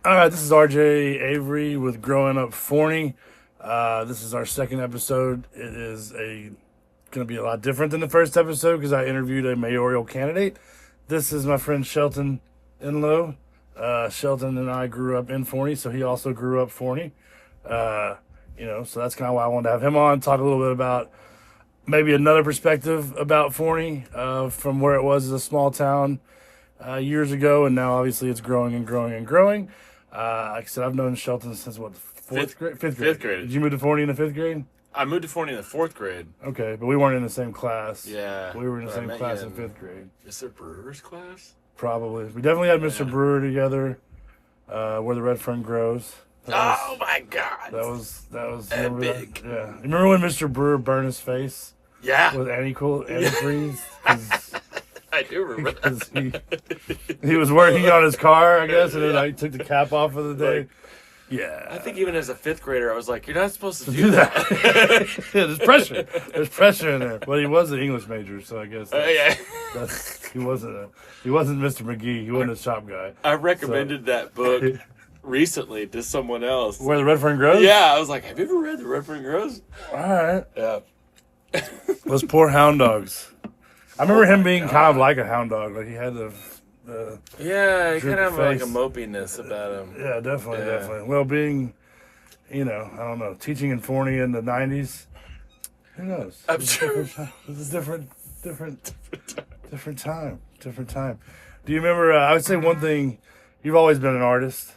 All right, this is RJ Avery with Growing Up Forney. This is our second episode. It is going to be a lot different than the first episode because I interviewed a mayoral candidate. This is my friend Shelton Enlow. Shelton and I grew up in Forney, so he also grew up Forney. So that's kind of why I wanted to have him on, talk a little bit about maybe another perspective about Forney from where it was as a small town years ago, and now obviously it's growing and growing and growing. Like I said, I've known Shelton since what, fourth grade? Fifth grade. Fifth grade. Did you move to Forney in the fifth grade? I moved to Forney in the fourth grade. Okay, but we weren't in the same class. Yeah. We were in the but I same met class you in fifth grade. Mr. Brewer's class? Probably. We definitely had Mr. Yeah. Brewer together, where the red fern grows. Oh my God. That was Epic. that? Yeah. You remember when Mr. Brewer burned his face Yeah. with antifreeze? I do remember that. He was working on his car, I guess, and then I took the cap off for the day. Like, Yeah. I think even as a fifth grader, I was like, you're not supposed to do do that. that. Yeah, there's pressure. There's pressure in there. But he was an English major, so I guess Yeah. he wasn't Mr. McGee. He wasn't a shop guy. I recommended that book recently to someone else. Where the red fern grows? Yeah, I was like, have you ever read The Red Fern Grows? All right. Yeah. Those poor hound dogs. I remember him being God. kind of like a hound dog. Like he had the Yeah, he Droopy kind of like a face. mopiness about him. yeah, definitely, Yeah. definitely. Well, being, I don't know, teaching in Forney in the 90s, who knows? I'm It's a sure. different time. Do you remember, I would say one thing, you've always been an artist,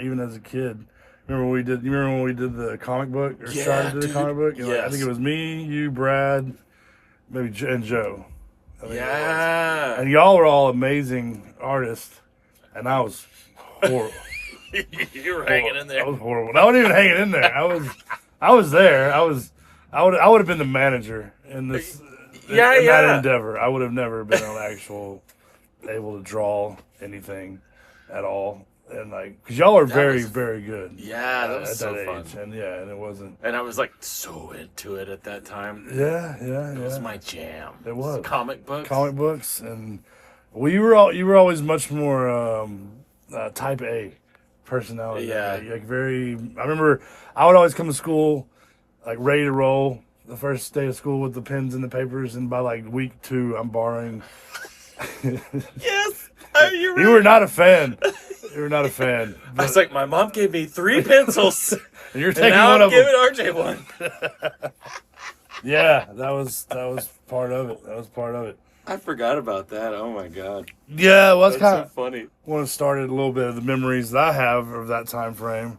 even as a kid. You remember when we did the comic book, or Yeah, started to do the dude. comic book? I Yes. think it was me, you, Brad, maybe and Joe. I think it was. Yeah. And y'all were all amazing artists, and I was horrible. You were hanging in I there. was horrible. I wasn't even hanging in there. I was there. I would have been the manager in this in that Yeah. endeavor. I would have never been able to draw anything at all. And because y'all are very, was- very good. Yeah, that was at so that fun. age. And it wasn't. And I was like so into it at that time. Yeah. It was my jam. It was. Comic books. Comic books, and you were always much more type A personality. Yeah. Like very. I remember I would always come to school like ready to roll the first day of school with the pens and the papers, and by like week 2, I'm borrowing. Yes. You're You right. were not a fan. You were not a fan. I was like, my mom gave me 3 pencils. And you're And taking now one I'm of them. giving RJ one. Yeah, that was part of it. That was part of it. I forgot about that. Oh my God. Yeah, well, that's That's kind so funny. want to start a little bit of the memories that I have of that time frame.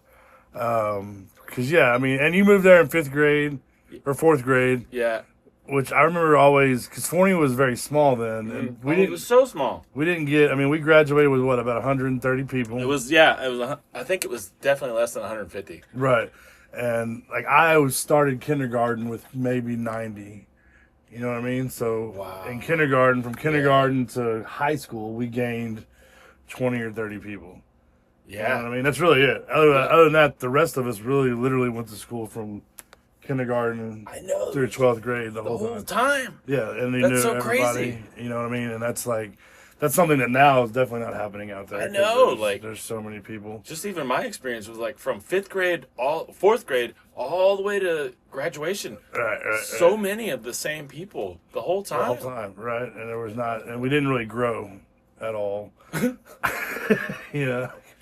Because and you moved there in 5th grade or 4th grade, Yeah. which I remember always because Forney was very small then, and It was so small. we didn't get. We graduated with what, about 130 people. It was, yeah. It was. I think it was definitely less than 150. right, and I started kindergarten with maybe 90. You know what I mean? So Wow. in kindergarten, from kindergarten to high school, we gained 20 or 30 people. You know what Yeah. I mean? That's really it. Other than that, the rest of us literally went to school from kindergarten I know. through 12th grade the The whole whole time. time. Yeah, and they That's knew so everybody. crazy. You know what I mean? And that's something that now is definitely not happening out there. I 'cause know, there's so many people. Just even my experience was like from 5th grade, 4th grade, all the way to graduation. Right. So many of the same people the whole the whole time. time, right? And there was not, and we didn't really grow at all.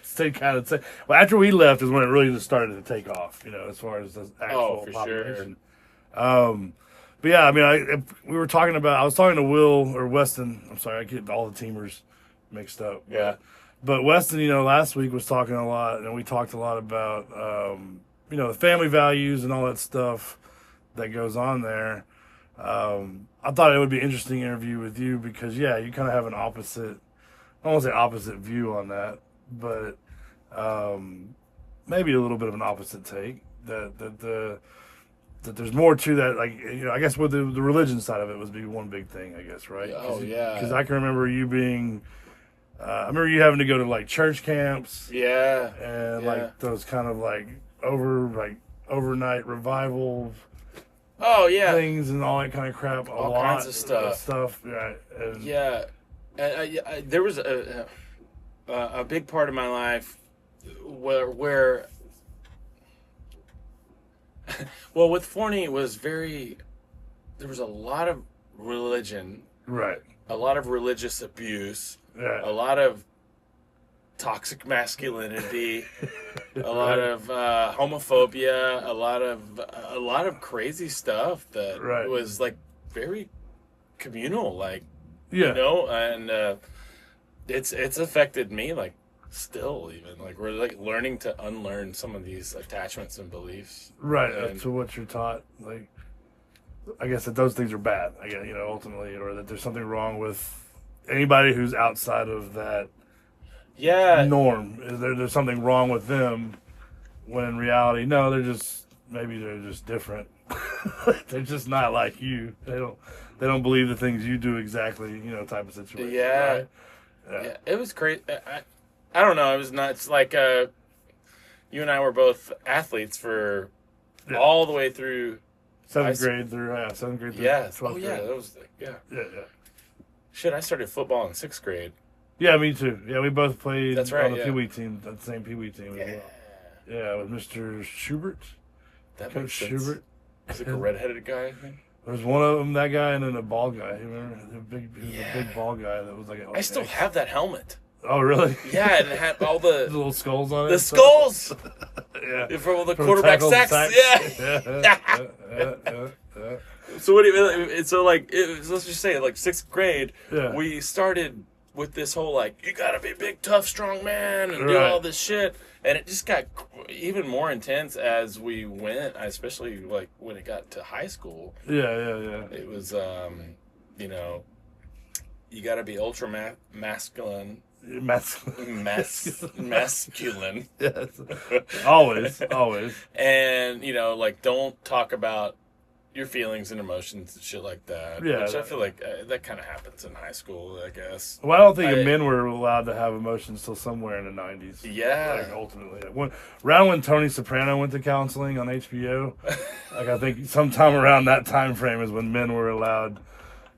Stay kind of. Well, after we left is when it really just started to take off. As far as the actual for population. But yeah, we were talking about. I was talking to Will or Weston. I'm sorry, I get all the teamers mixed up. Yeah. But Weston, last week was talking a lot, and we talked a lot about, the family values and all that stuff that goes on there. I thought it would be an interesting interview with you because, you kind of have an opposite, I don't want to say opposite view on that, but maybe a little bit of an opposite take that there's more to that. I guess with the religion side of it would be one big thing, I guess, right? Oh, yeah. Because I can remember you being. I remember you having to go to church camps Yeah. and Yeah. those kind of overnight revival Oh, yeah. things and all that kind of crap. All kinds of stuff. Right. And Yeah. There was a big part of my life where well, with Forney it was there was a lot of religion, Right. a lot of religious abuse, Yeah. a lot of toxic masculinity, a lot of homophobia, a lot of crazy stuff that Right. was like very communal, like Yeah. you know, and it's affected me like still even like we're like learning to unlearn some of these attachments and beliefs. Right. And, To what you're taught. Like, I guess that those things are bad. I guess, ultimately, or that there's something wrong with anybody who's outside of that yeah, norm. There's something wrong with them, when in reality, no, maybe they're just different. They're just not like you. They don't believe the things you do exactly, type of situation. Yeah. Right? yeah, it was crazy. I don't know. It was nuts. Like you and I were both athletes for all the way through Seventh grade through 12th Oh yeah, grade. that was yeah. Yeah. Shit, I started football in 6th grade. Yeah, me too. Yeah, we both played That's right, on the yeah. Pee Wee team, the same Pee Wee team as well. Yeah, with Mr. Schubert, That Coach makes sense. Schubert. He's like a redheaded guy, I think. There was one of them, that guy, and then a bald guy. You remember? He was a big bald guy that was like. I still have that helmet. Oh, really? Yeah, and it had all The little skulls on it. the skulls Yeah. for all the From quarterback tackle sacks. to Yeah. Yeah. So what do you? So like, let's just say like 6th grade, Yeah. we started with this whole like, you gotta be big, tough, strong man, and do Right. all this shit, and it just got even more intense as we went. Especially like when it got to high school, Yeah. it was you gotta be ultra masculine. Masculine. Yes. Always. And like don't talk about your feelings and emotions and shit like that. Yeah, Which I feel like that kind of happens in high school, I guess. Well, I don't think men were allowed to have emotions till somewhere in the 90s. Yeah. Like, ultimately. Around when Tony Soprano went to counseling on HBO, like, I think sometime around that time frame is when men were allowed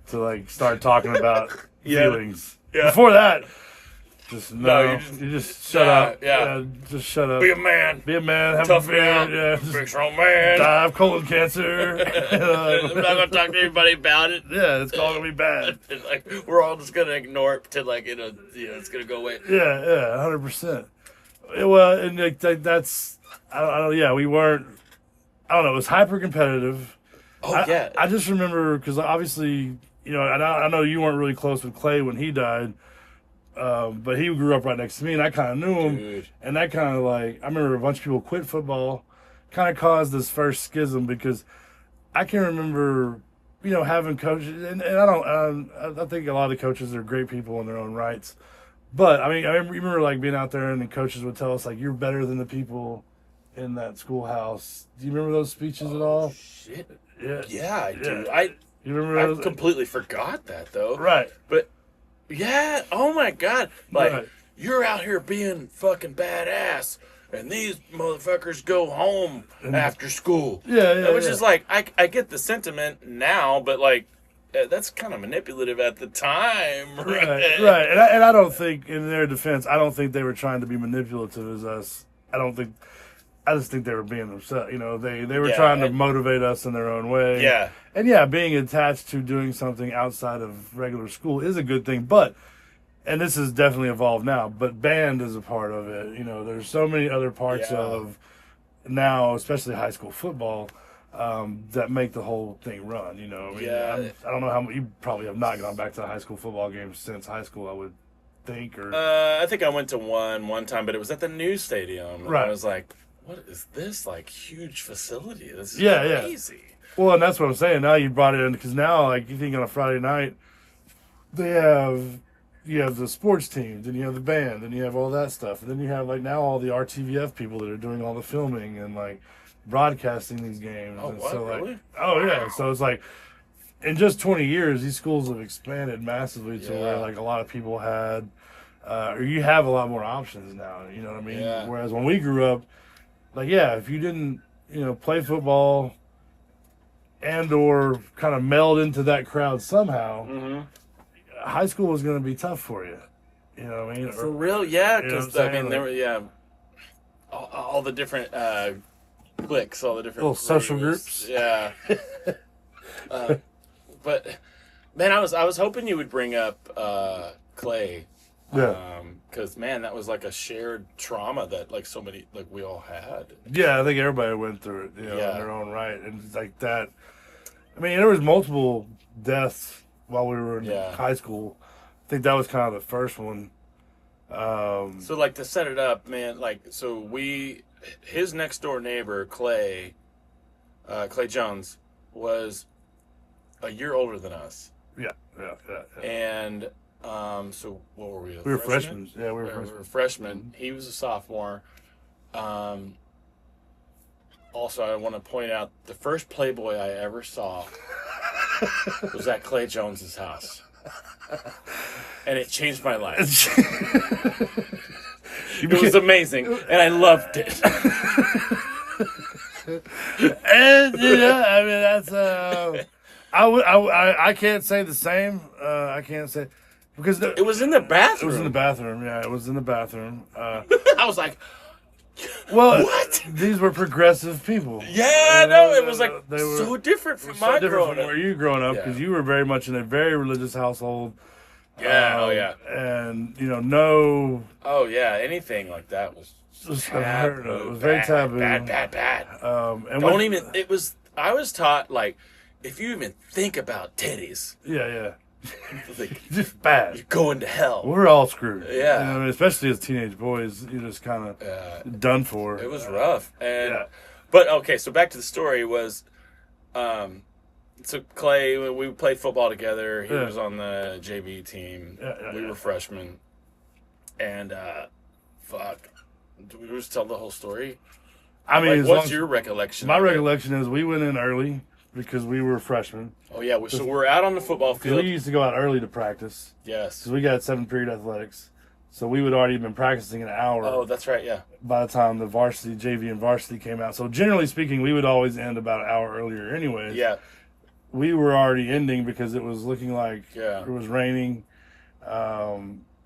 to, like, start talking about feelings. Yeah. Before that, just No, you just shut up. Yeah. Just shut up. Be a man. Be a man. Have Tough a beer. man. Yeah. Big Just strong man. die of colon cancer. I'm not gonna talk to anybody about it. Yeah, it's all gonna be bad. And, like we're all just gonna ignore it, pretend like it's gonna go away. Yeah, 100%. Well, and like that's I don't. Yeah, we weren't. I don't know. It was hyper competitive. Oh yeah. I just remember because obviously, and I know you weren't really close with Clay when he died, but he grew up right next to me, and I kind of knew him. Dude. And that kind of like I remember a bunch of people quit football, kind of caused this first schism because I can remember, having coaches, and I think a lot of coaches are great people in their own rights. But I mean, I remember like being out there and the coaches would tell us like, you're better than the people in that schoolhouse. Do you remember those speeches at all? Shit. Yeah. Yeah, I do. You remember I those? completely forgot that though. Right. But yeah, oh my god. Like Right. you're out here being fucking badass and these motherfuckers go home after school. Yeah. Which is like I get the sentiment now, but like that's kind of manipulative at the time. Right. And I don't think, in their defense, I don't think they were trying to be manipulative as us. I just think they were being themselves. They were trying to motivate us in their own way. Yeah. And being attached to doing something outside of regular school is a good thing. But, and this has definitely evolved now, but band is a part of it. There's so many other parts of now, especially high school football, that make the whole thing run. I don't know how you probably have not gone back to a high school football game since high school, I would think. Or I think I went to one time, but it was at the new stadium. And Right. I was like, what is this like huge facility? This is Yeah. crazy. Well, and that's what I'm saying. Now you brought it in because now, like, you think on a Friday night, you have the sports teams, and you have the band, and you have all that stuff, and then you have like now all the RTVF people that are doing all the filming and like broadcasting these games. Oh, and what? so, like, Really? oh yeah. So it's like in just 20 years, these schools have expanded massively to where like a lot of people had, or you have a lot more options now. You know what I mean? Yeah. Whereas when we grew up, like if you didn't play football and or kind of meld into that crowd somehow, high school was going to be tough for you. You know what I mean? For real, yeah. You know what Because I'm I mean, saying? there were all the different cliques, all the different Little social groups. Yeah. But man, I was hoping you would bring up Clay. Yeah. Because man, that was like a shared trauma that like so many like we all had. Yeah, I think everybody went through it, in their own right, and like that. I mean, there was multiple deaths while we were in high school. I think that was kind of the first one. So like to set it up, man, like so his next door neighbor Clay Jones was a year older than us. Yeah. And so what were we? We were freshmen. Yeah, we were freshmen. We were freshmen. He was a sophomore. Also, I want to point out the first Playboy I ever saw was at Clay Jones's house, and it changed my life. It was amazing, and I loved it. And I mean that's I can't say the same. I can't say because It was in the bathroom. It was in the bathroom. Yeah, it was in the bathroom. I was like, well, what? These were progressive people. Yeah, no, it was like they were so different from so my different growing from up. where you growing up because you were very much in a very religious household. Yeah, oh yeah, and no. Oh yeah, anything like that was unheard of. It was very taboo. Bad. And Don't even. It was. I was taught like, if you even think about titties, yeah, like, just bad. You're going to hell. We're all screwed. Yeah, I mean, especially as teenage boys, you're just kind of done for. It was rough, but okay. So back to the story was, so Clay, we played football together. He was on the JV team. We were freshmen, and fuck. Do we just tell the whole story? I mean, like, what's your recollection? My recollection is we went in early because we were freshmen. Oh yeah, so we're out on the football field. We used to go out early to practice. Yes, because we got 7th period athletics, so we would already been practicing an hour. Oh, that's right. Yeah. By the time the varsity, JV, and varsity came out, so generally speaking, we would always end about an hour earlier, anyways. Yeah. We were already ending because it was looking like it was raining.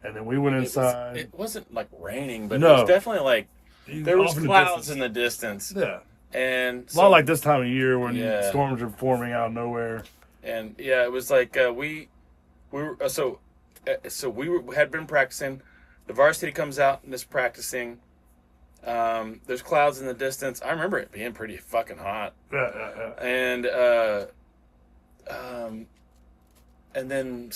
And then we went inside. It wasn't like raining, but it was definitely like there was clouds in the distance. Yeah. And a lot like this time of year when storms are forming out of nowhere. And it was like we had been practicing. The varsity comes out and is practicing. There's clouds in the distance. I remember it being pretty fucking hot. Yeah. And then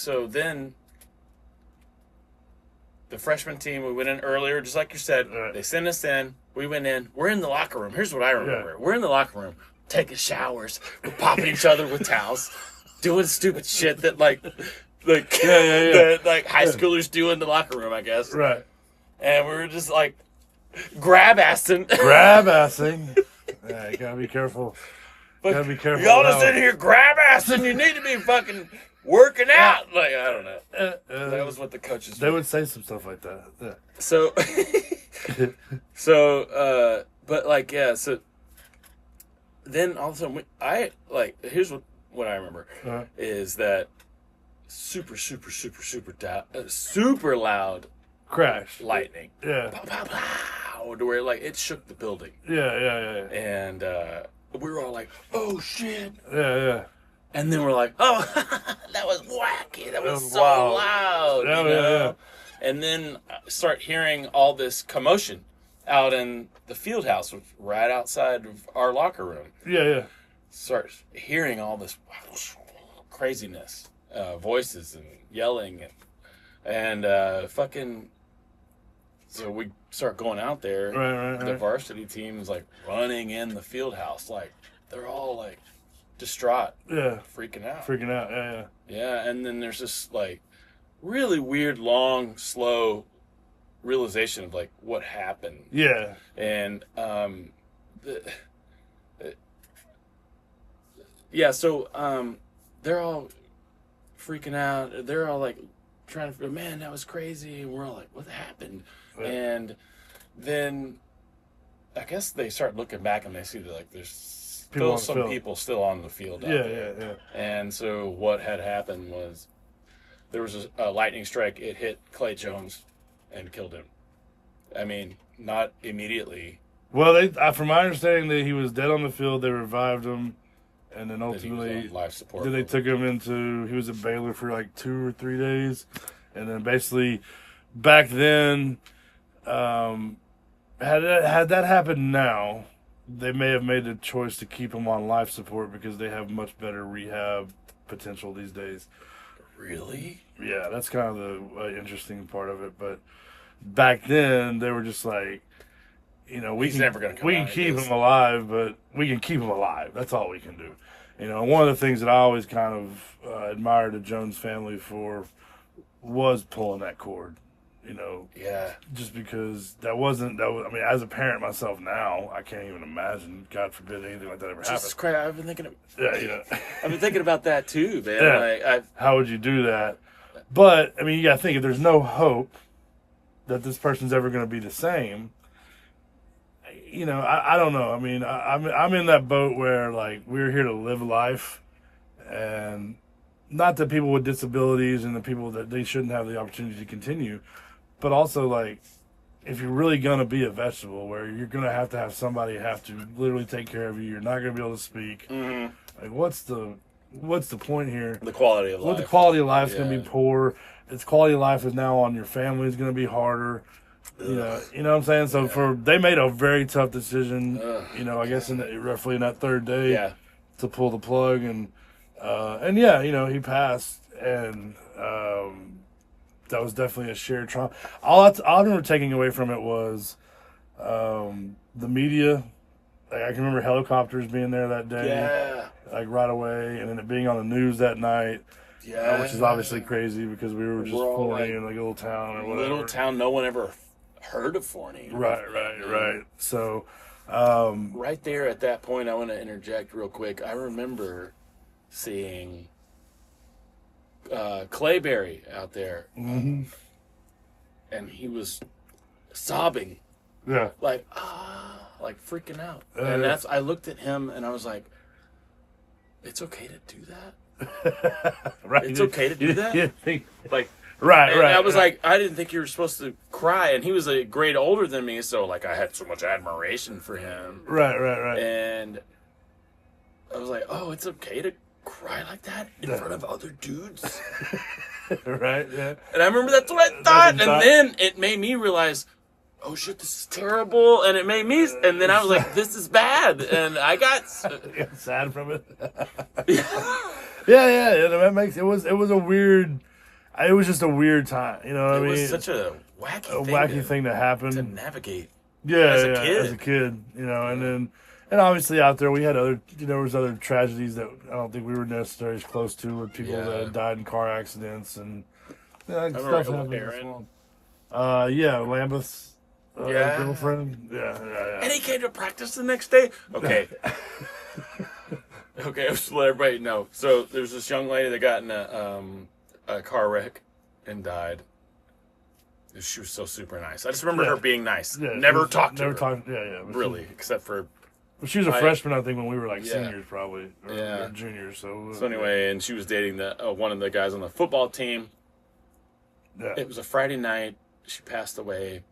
the freshman team, we went in earlier, just like you said. They sent us in. We went in. We're in the locker room. Here's what I remember. We're in the locker room, taking showers. We're popping each other with towels, doing stupid shit that like high schoolers do in the locker room, I guess. Right. And we were just like grab-assing. Yeah, you gotta be careful. Gotta be careful. Y'all just in here grab-assing. You need to be fucking working out. Like, I don't know. That was what the coaches They would say some stuff like that. Yeah. So, but like, yeah, so then all of a sudden, here's what I remember is that super loud crash lightning. Yeah. Pow, pow, pow, to where like it shook the building. Yeah. And we were all like, oh shit. Yeah. And then we're like, oh, that was wacky. That was so wild. Loud. Yeah. And then start hearing all this commotion out in the field house, right outside of our locker room. Yeah. Start hearing all this craziness, voices and yelling and fucking. So we start going out there. Right. The varsity team is like running in the field house, like they're all like distraught. Yeah. Freaking out. Yeah. Yeah, and then there's this like really weird, long, slow realization of like what happened. Yeah. And so they're all freaking out. They're all like trying to, man, that was crazy. And we're all like, what happened? Yeah. And then I guess they start looking back and they see that like there's still some people still on the field. Yeah. And so what had happened was there was a lightning strike. It hit Clay Jones and killed him. I mean, not immediately. Well, from my understanding, that he was dead on the field. They revived him, and then That he was ultimately, on life support. then they took him into. He was at Baylor for like 2 or 3 days, and then basically, back then, had that happened now, they may have made the choice to keep him on life support because they have much better rehab potential these days. Really? Yeah, that's kind of the interesting part of it. But back then, they were just like, He's never going to come we out can of keep this. him alive, but we can keep him alive. That's all we can do. One of the things that I always kind of admired the Jones family for was pulling that cord. Yeah. Just because that was, I mean, as a parent myself now, I can't even imagine, God forbid, anything like that ever Jesus happened. Christ, I've been thinking. Yeah, I've been thinking about that too, man. Yeah. Like, How would you do that? But I mean, you got to think, if there's no hope that this person's ever going to be the same, I don't know. I mean, I'm in that boat where like we're here to live life, and not that people with disabilities and the people that they shouldn't have the opportunity to continue, but also like if you're really gonna be a vegetable, where you're gonna have somebody have to literally take care of you, you're not gonna be able to speak. mm-hmm. Like, what's the point here? The quality of life. What the quality of life is Yeah. gonna be poor. Its quality of life is now on your family is gonna be harder. You know what I'm saying? So they made a very tough decision. I guess roughly in that third day, Yeah. to pull the plug, and yeah, he passed, and that was definitely a shared trauma. All I remember taking away from it was the media. Like, I can remember helicopters being there that day, Yeah. like right away, and then it being on the news that night. Yeah. Which is obviously crazy because we were just We're all, Forney like, in like a little town or whatever. Little town, no one ever heard of Forney. Right. So, Right there at that point, I want to interject real quick. I remember seeing Clayberry out there, mm-hmm. and he was sobbing, Yeah. like freaking out. And I looked at him and I was like, it's okay to do that? Right. It's okay to do that? Like, right. I was like, I didn't think you were supposed to cry. And he was a grade older than me, so like I had so much admiration for him. Right. And I was like, oh, it's okay to cry like that in front of other dudes? Right, yeah. And I remember that's what I thought. And then it made me realize, oh shit, this is terrible. And it made me, and then I was like, this is bad. And I got sad from it. Yeah. That makes it was a weird. It was just a weird time. You know what I mean? It was such a wacky thing to happen. to navigate. Yeah, as a kid, and obviously out there we had there was other tragedies that I don't think we were necessarily as close to, with people that had died in car accidents and stuff happened. Aaron. Lambeth's girlfriend. Yeah. And he came to practice the next day. Okay. Okay, I'll just let everybody know. So there's this young lady that got in a car wreck and died. She was so super nice. I just remember her being nice. Yeah, Never talked to her. Yeah. Really, except for... She was a freshman, I think, when we were like seniors, probably, or Yeah. juniors. So anyway, and she was dating one of the guys on the football team. Yeah. It was a Friday night. She passed away.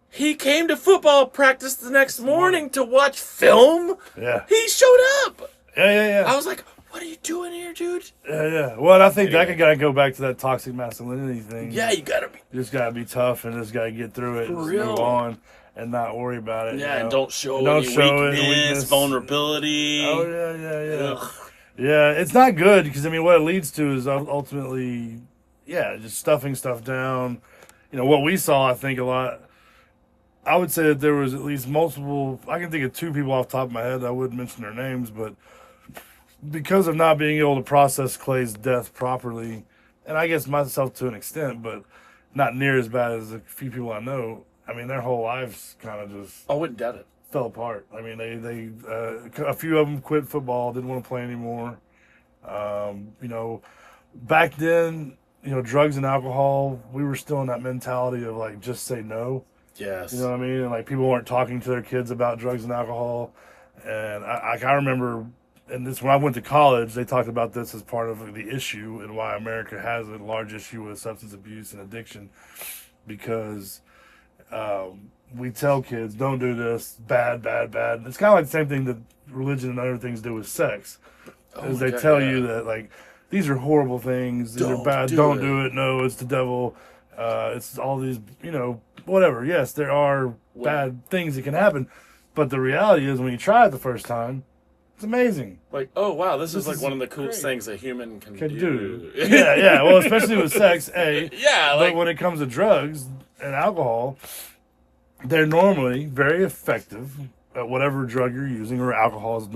He came to football practice the next morning to watch film. Yeah. He showed up. Yeah. I was like, what are you doing here, dude? Yeah. Well, and I think that could kind of go back to that toxic masculinity thing. Yeah, you gotta be. You just gotta be tough and just gotta get through it and real. move on and not worry about it. Yeah, and don't show Don't any show any weakness, vulnerability. Oh yeah. Ugh. Yeah, it's not good because what it leads to is ultimately, just stuffing stuff down. What we saw, I think, a lot. I would say that there was at least multiple. I can think of 2 people off the top of my head. I wouldn't mention their names, but because of not being able to process Clay's death properly, and I guess myself to an extent, but not near as bad as a few people I know. I mean, their whole lives kind of just I wouldn't doubt it. fell apart. I mean, they a few of them quit football, didn't want to play anymore. Back then, drugs and alcohol, we were still in that mentality of like, just say no. Yes. You know what I mean? And like people weren't talking to their kids about drugs and alcohol. And I remember, and this when I went to college, they talked about this as part of the issue and why America has a large issue with substance abuse and addiction, because we tell kids, don't do this, bad, bad, bad. It's kind of like the same thing that religion and other things do with sex. Is they tell you that, like, these are horrible things, these are bad, don't do it, no, it's the devil, it's all these, whatever. Yes, there are bad things that can happen, but the reality is when you try it the first time, it's amazing. Like, oh wow, this is like one of the coolest things a human can do. Yeah. Well, especially with sex, yeah. But when it comes to drugs and alcohol, they're normally very effective at whatever drug you're using, or alcohol is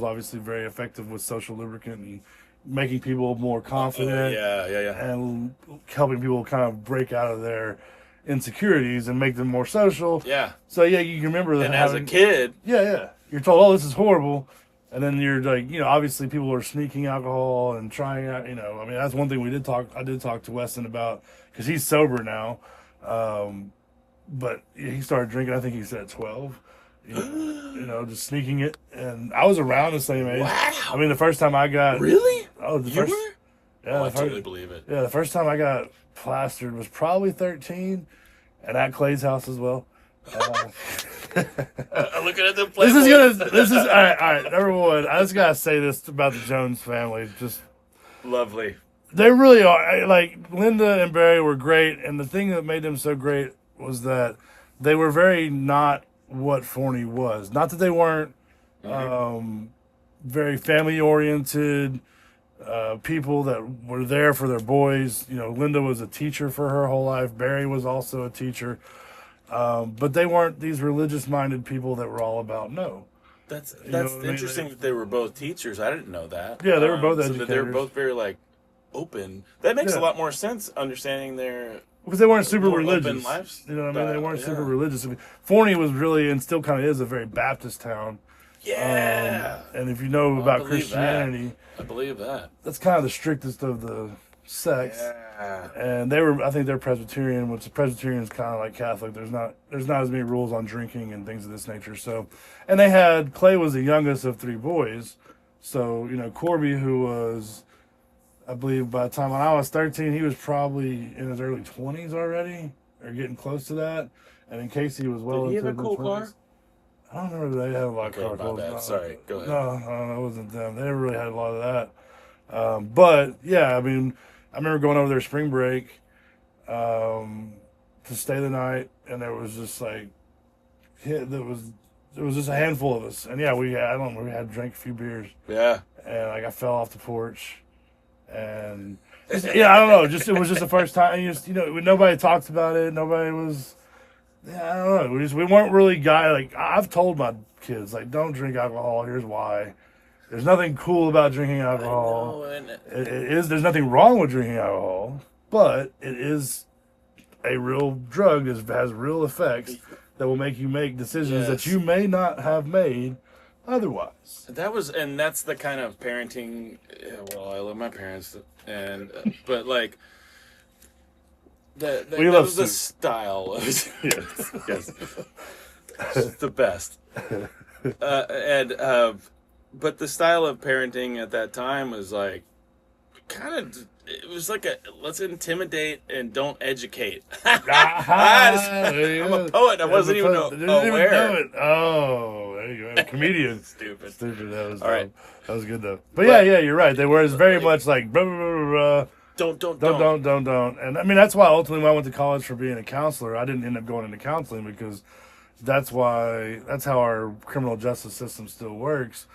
obviously very effective with social lubricant and making people more confident. And helping people kind of break out of their insecurities and make them more social. Yeah. So you can remember that. And as a kid, you're told, oh, this is horrible. And then you're like, obviously people are sneaking alcohol and trying out, I mean, that's one thing I did talk to Weston about, because he's sober now. But he started drinking, I think he said at 12, just sneaking it. And I was around the same age. Wow. I mean, the first time I got. Really? Oh, you were? Yeah. I totally believe it. Yeah, the first time I got plastered was probably 13, and at Clay's house as well. Looking at the This is all right. Number one, I just gotta say this about the Jones family. Just lovely. They really are. Like, Linda and Barry were great, and the thing that made them so great was that they were very not what Forney was. Not that they weren't very family oriented. People that were there for their boys. Linda was a teacher for her whole life. Barry was also a teacher. But they weren't these religious-minded people that were all about no. That's interesting that they were both teachers. I didn't know that. Yeah, they were both educators. So they were both very, like, open. That makes a lot more sense, understanding their... Because they weren't super religious. Open lives. You know what I mean? They weren't super religious. I mean, Forney was really, and still kind of is, a very Baptist town. Yeah. And if you know about Christianity... I believe that. That's kind of the strictest of the sects. Yeah. And I think they're Presbyterian, which Presbyterian is kind of like Catholic. There's not as many rules on drinking and things of this nature. So, and Clay was the youngest of 3 boys. So, Corby, who was, I believe by the time when I was 13, he was probably in his early 20s already, or getting close to that. And then Casey was well into the 20s. Did he have a cool car? I don't remember they had a lot of car calls. No. Sorry, go ahead. No, it wasn't them. They never really had a lot of that. But, yeah, I mean, I remember going over there spring break to stay the night, and there was just like, there was just a handful of us. And, yeah, we had drank a few beers. Yeah. And, like, I fell off the porch. And, I don't know. It was just the first time. And nobody talked about it. Nobody was... Yeah, I don't know. We weren't really like, I've told my kids, like, don't drink alcohol. Here's why. There's nothing cool about drinking alcohol. There's nothing wrong with drinking alcohol, but it is a real drug that has real effects that will make you make decisions that you may not have made otherwise. That's the kind of parenting. Well, I love my parents, but like. That was the style. Yes. The best. But the style of parenting at that time was like, it was like let's intimidate and don't educate. I'm a poet. I wasn't even aware. Oh, there you go. A comedian. Stupid. That was all right. That was good though. But yeah, you're right. They were very much like blah, blah, blah, blah. Don't. And I mean, that's why ultimately when I went to college for being a counselor, I didn't end up going into counseling, because that's how our criminal justice system still works.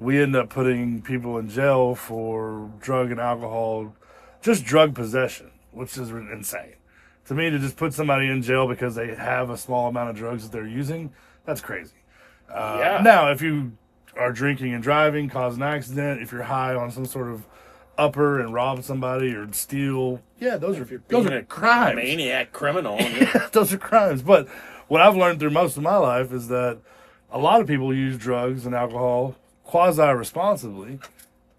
We end up putting people in jail for drug and alcohol, just drug possession, which is insane. To me, to just put somebody in jail because they have a small amount of drugs that they're using, that's crazy. Now, if you are drinking and driving, cause an accident, if you're high on some sort of upper and rob somebody or steal, those are crimes. Maniac criminal. Those are crimes. But what I've learned through most of my life is that a lot of people use drugs and alcohol quasi-responsibly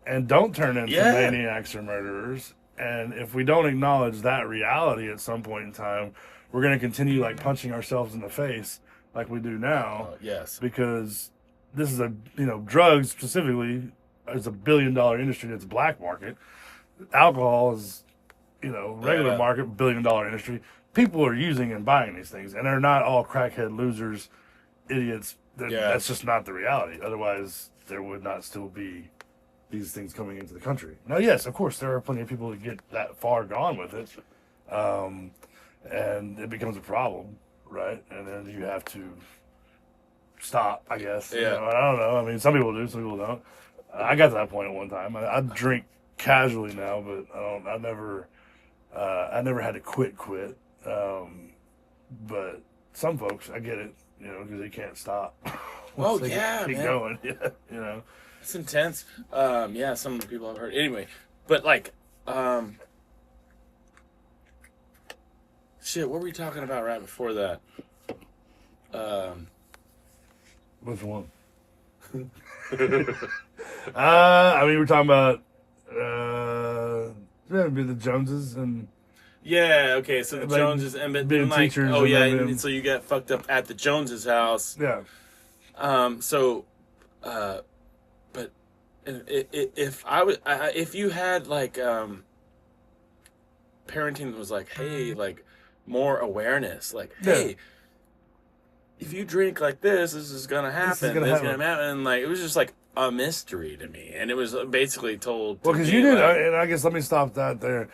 and don't turn into maniacs or murderers. And if we don't acknowledge that reality at some point in time, we're going to continue like punching ourselves in the face like we do now. Yes. Because this is drugs specifically is a $1 billion industry that's black market. Alcohol is, regular market, $1 billion industry. people are using and buying these things, and they're not all crackhead losers, idiots. That's just not the reality. Otherwise, there would not still be these things coming into the country. Now, yes, of course, there are plenty of people that get that far gone with it, and it becomes a problem, right? And then you have to stop, I guess. Yeah. You know, I don't know. I mean, some people do, some people don't. I got to that point at one time. I drink casually now, but I never had to quit. But some folks, I get it, you know, because they can't stop. Oh, They yeah, keep man. going. Yeah, you know. It's intense. Yeah, some of the people I've heard. Anyway, but like, shit, what were we talking about right before that? Which one? I mean, we're talking about it'd be the Joneses and Yeah, okay, so the Like, Joneses, and but being like, teachers oh and yeah, then and so you got fucked up at the Joneses' house. yeah. But if you had like parenting that was like, hey, like more awareness, like, Yeah. hey, if you drink like this is gonna happen. gonna This is happen. gonna happen. And like it was just like a mystery to me, and it was basically told. Well, to because me, you did, like, and I guess let me stop that there.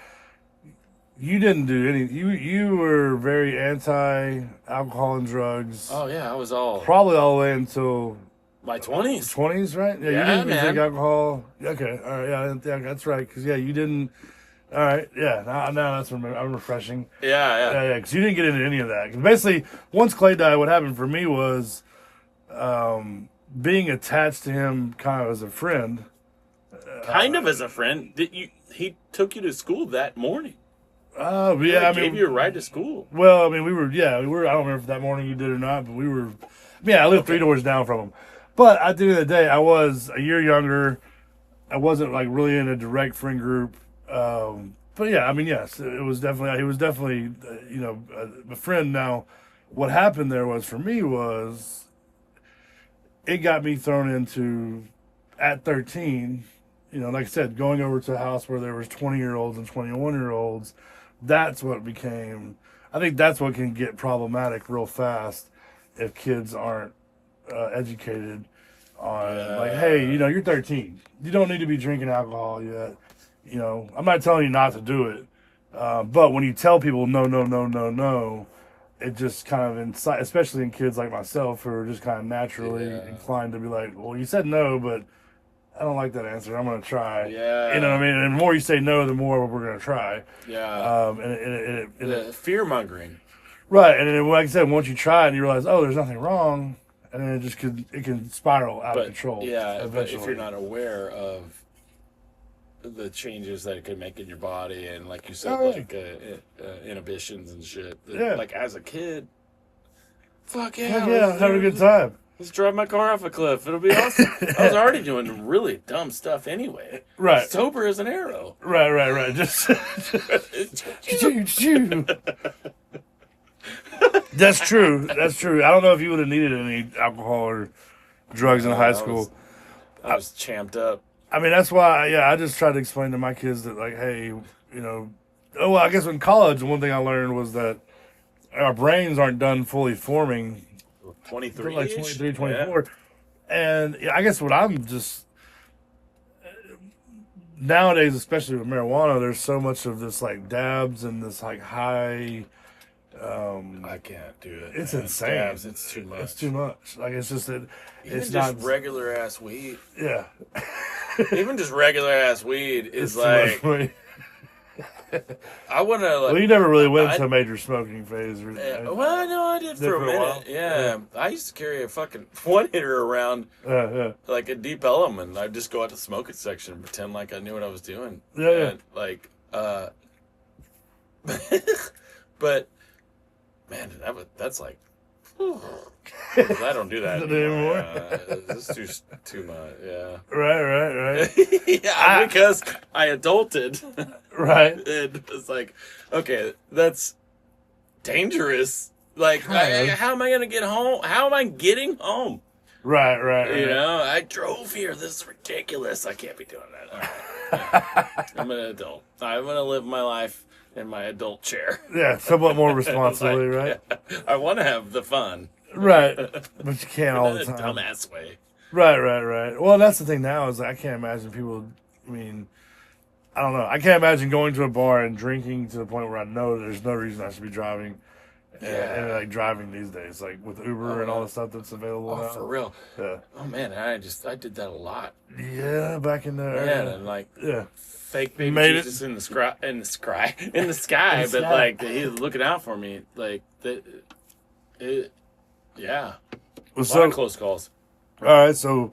You didn't do any. You were very anti alcohol and drugs. oh yeah, I was all Probably all the way until my 20s. 20s, right? Yeah, Yeah, you didn't man. drink alcohol. Okay, all right, yeah, that's right. Because yeah, you didn't. All right, yeah. Now that's I'm refreshing. Yeah. Yeah, because you didn't get into any of that. 'Cause basically, once Clay died, what happened for me was being attached to him kind of as a friend. Kind of as a friend. He took you to school that morning. Yeah, He I gave mean, you a ride to school. well, I mean, we were. I don't remember if that morning you did or not, but we were. Yeah, I lived 3 doors down from him. But at the end of the day, I was a year younger. I wasn't like really in a direct friend group. But yeah, I mean, yes, it was definitely. He was definitely, a friend. Now, what happened there was for me was it got me thrown into at 13. You know, like I said, going over to a house where there was 20-year-olds and 21-year-olds. That's what became. I think that's what can get problematic real fast if kids aren't educated on like, hey, you're 13. You don't need to be drinking alcohol yet. You know, I'm not telling you not to do it, but when you tell people no, it just kind of incite, especially in kids like myself who are just kind of naturally inclined to be like, well, you said no, but I don't like that answer. I'm going to try. Yeah. You know what I mean? And the more you say no, the more we're going to try. Yeah. And The fear mongering. right. And then, like I said, once you try it and you realize, oh, there's nothing wrong, and then it can spiral out of control. Yeah, but eventually. if you're not aware of the changes that it could make in your body, and like you said, like inhibitions and shit. Like as a kid, fuck yeah, Heck yeah, having a good time. Let's drive my car off a cliff. It'll be awesome. I was already doing really dumb stuff anyway. Right. Sober as an arrow. Right. Just That's true. I don't know if you would have needed any alcohol or drugs in high school. I was champed up. I mean, that's why, I just tried to explain to my kids that, like, hey, I guess in college, one thing I learned was that our brains aren't done fully forming 23, like 23, 24. Yeah. And I guess what I'm just nowadays, especially with marijuana, there's so much of this like dabs and this like high. I can't do it. It's man. insane. Dabs, it's too much. It's too much. Like it's just Even it's just not regular ass weed. Yeah. Even just regular ass weed is It's too much for me. I want to like. Well, you never really went into a major smoking phase. Well, I know I did for a minute. while? Yeah. I used to carry a fucking one hitter around like a deep element. I'd just go out to the smoking section and pretend like I knew what I was doing. Yeah. And, like, but man, that's like. I don't do that anymore. This is too much. Yeah. Right. Yeah, because I adulted. Right. And it's like, okay, that's dangerous. Like, how am I going to get home? How am I getting home? Right. You know, I drove here. This is ridiculous. I can't be doing that. All right. Yeah. I'm an adult. I'm going to live my life in my adult chair. Yeah, somewhat more responsibility, right? I want to have the fun. Right, but you can't all the In a time. dumbass way. Right. Well, that's the thing now is I can't imagine people. I mean, I don't know. I can't imagine going to a bar and drinking to the point where I know there's no reason I should be driving. And like driving these days, like with Uber and all the stuff that's available now. For real. Yeah. Oh man, I did that a lot. Yeah, back in the And like fake baby Made Jesus in the sky, but like he was looking out for me, like that. Yeah. Well, A lot of close calls. All right, so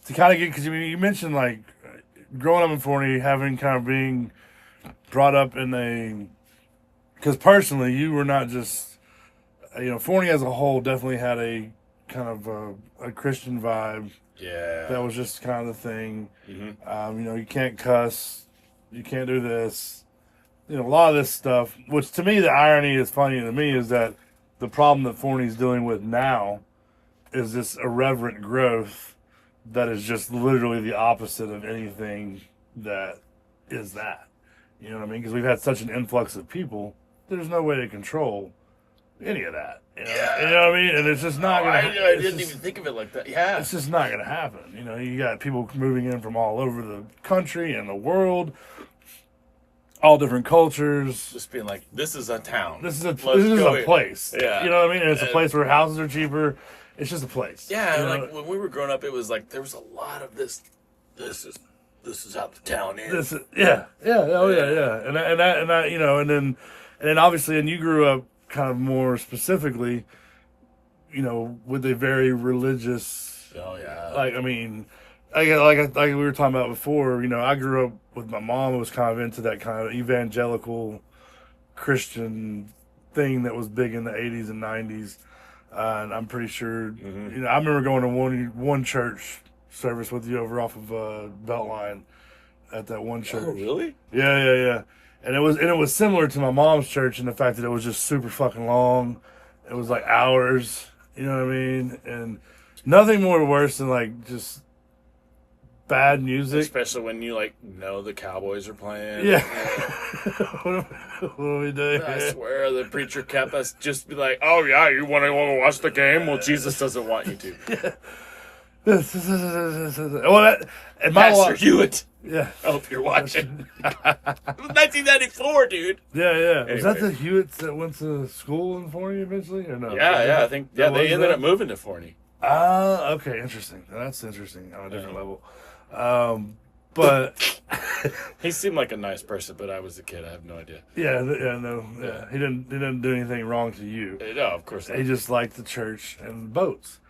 to kind of get, because you mentioned like growing up in Forney, having kind of being brought up in a, because personally you were not just, Forney as a whole definitely had a kind of a Christian vibe. Yeah. That was just kind of the thing. Mm-hmm. You can't cuss, you can't do this, a lot of this stuff, which to me the irony is funny to me is that the problem that Forney's dealing with now is this irreverent growth that is just literally the opposite of anything that is that. You know what I mean? Because we've had such an influx of people, there's no way to control any of that. Yeah. You know what I mean? And it's just not going to I didn't even think of it like that. Yeah. It's just not going to happen. You got people moving in from all over the country and the world, all different cultures. Just being like, this is a town. This is a place. Yeah. You know what I mean? And it's a place where houses are cheaper. It's just a place. Yeah, like when we were growing up, it was like there was a lot of this. This is how the town is. And that, and then obviously, and you grew up kind of more specifically, with a very religious. Oh yeah. Like we were talking about before. I grew up with my mom who was kind of into that kind of evangelical Christian thing that was big in the 80s and 90s. And I'm pretty sure, I remember going to one church service with you over off of Beltline at that one church. Oh, really? Yeah. And it was similar to my mom's church in the fact that it was just super fucking long. It was like hours, you know what I mean? And nothing more worse than like just bad music. Especially when you know the Cowboys are playing. Yeah. What are we doing? I swear the preacher kept us just be like, oh yeah, you want to watch the game? Well, Jesus doesn't want you to. Well, Pastor Hewitt. Yeah. I hope you're watching. It was 1994, dude. Yeah. Anyway. Was that the Hewitts that went to school in Forney eventually, or no? Yeah. I think they ended up moving to Forney. Okay, interesting. That's interesting on a different level. But he seemed like a nice person, but I was a kid. I have no idea. Yeah. He didn't do anything wrong to you. No, of course not. He just liked the church and boats.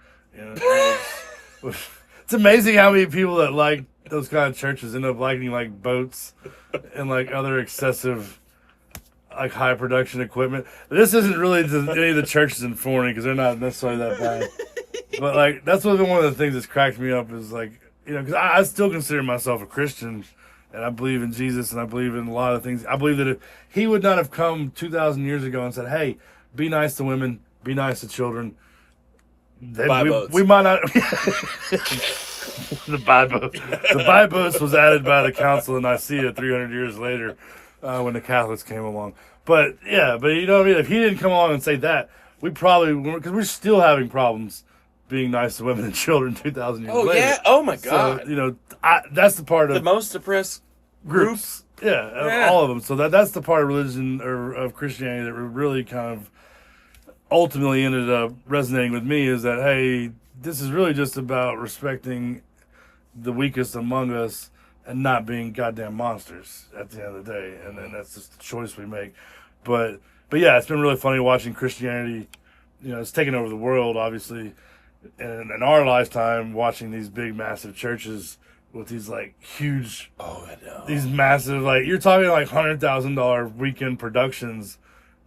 It's amazing how many people that like those kind of churches end up liking like boats and like other excessive, like high production equipment. This isn't really any of the churches in Forney because they're not necessarily that bad. But like that's one of the things that's cracked me up is like. Because I still consider myself a Christian, and I believe in Jesus, and I believe in a lot of things. I believe that if he would not have come 2,000 years ago and said, "Hey, be nice to women, be nice to children," then we might not. The buy boats was added by the Council of Nicaea 300 years later when the Catholics came along. But you know what I mean. If he didn't come along and say that, we probably because we're still having problems. Being nice to women and children 2,000 years later. Oh, yeah. Oh, my God. So, that's the part of... The most oppressed groups. Yeah, all of them. So that's the part of religion or of Christianity that really kind of ultimately ended up resonating with me is that, hey, this is really just about respecting the weakest among us and not being goddamn monsters at the end of the day. And then that's just the choice we make. But yeah, it's been really funny watching Christianity. It's taken over the world, obviously. And in our lifetime, watching these big, massive churches with these like huge, these massive, like you're talking like $100,000 weekend productions,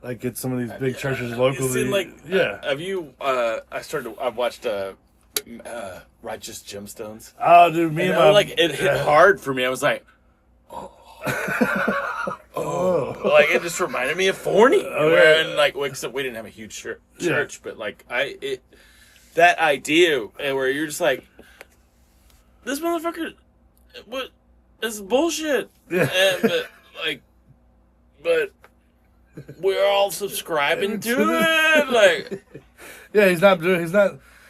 like at some of these big churches locally. Have you? I've watched Righteous Gemstones. Oh, dude, it hit hard for me. I was like, like it just reminded me of Forney, except we didn't have a huge church, but like that idea where you're just like, this motherfucker, what? This is bullshit. Yeah. But we're all subscribing to it. Like, yeah, he's not.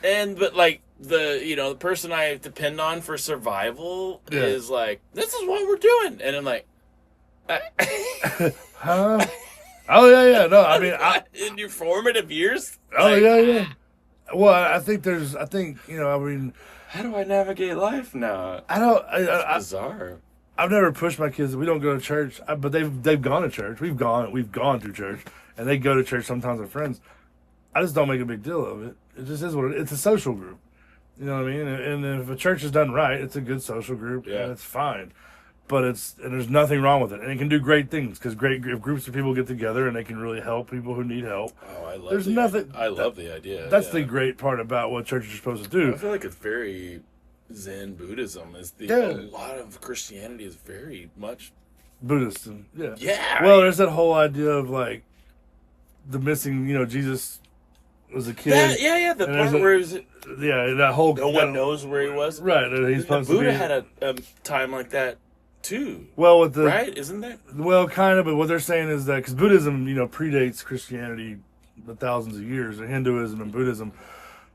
but like the person I depend on for survival is like, this is what we're doing, and I'm like, huh? Oh yeah. No, I mean, in your formative years. Oh yeah. Well, I think I mean, how do I navigate life now? I don't. It's bizarre. I've never pushed my kids. We don't go to church, but they've gone to church. We've gone to church, and they go to church sometimes with friends. I just don't make a big deal of it. It just is what it's a social group. You know what I mean? And if a church is done right, it's a good social group, and it's fine. But there's nothing wrong with it, and it can do great things because if groups of people get together and they can really help people who need help. Oh, I love. There's nothing. I love the idea. That's the great part about what churches are supposed to do. I feel like it's very Zen Buddhism. A lot of Christianity is very much Buddhist. Yeah. Yeah. Well, there's that whole idea of like the missing. Jesus was a kid. The part where he was. Yeah, that whole. No one knows where he was. Right. He's supposed Buddha to be. had a time like that too. Well, with the right, isn't that? Well, kind of, but what they're saying is that because Buddhism, predates Christianity the thousands of years, and Hinduism and Buddhism.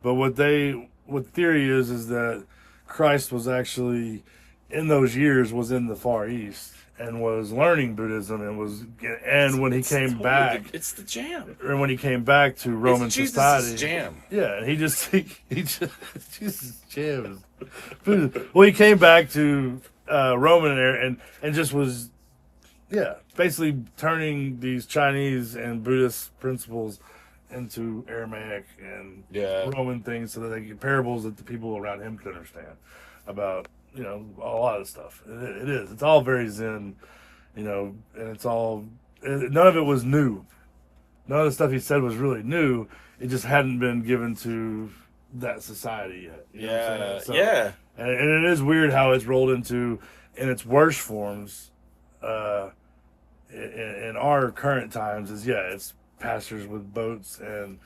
But what theory is that Christ was actually in those years was in the Far East and was learning Buddhism and when he came back, it's the jam. And when he came back to Roman society, Jesus' jam. Yeah, he just Jesus' jam. Well, he came back to Roman and just was, basically turning these Chinese and Buddhist principles into Aramaic and Roman things so that they get parables that the people around him could understand about, a lot of stuff. It is. It's all very Zen, and it's all, none of it was new. None of the stuff he said was really new. It just hadn't been given to that society yet. You know what I'm saying? And it is weird how it's rolled into, in its worst forms, in our current times, it's pastors with boats and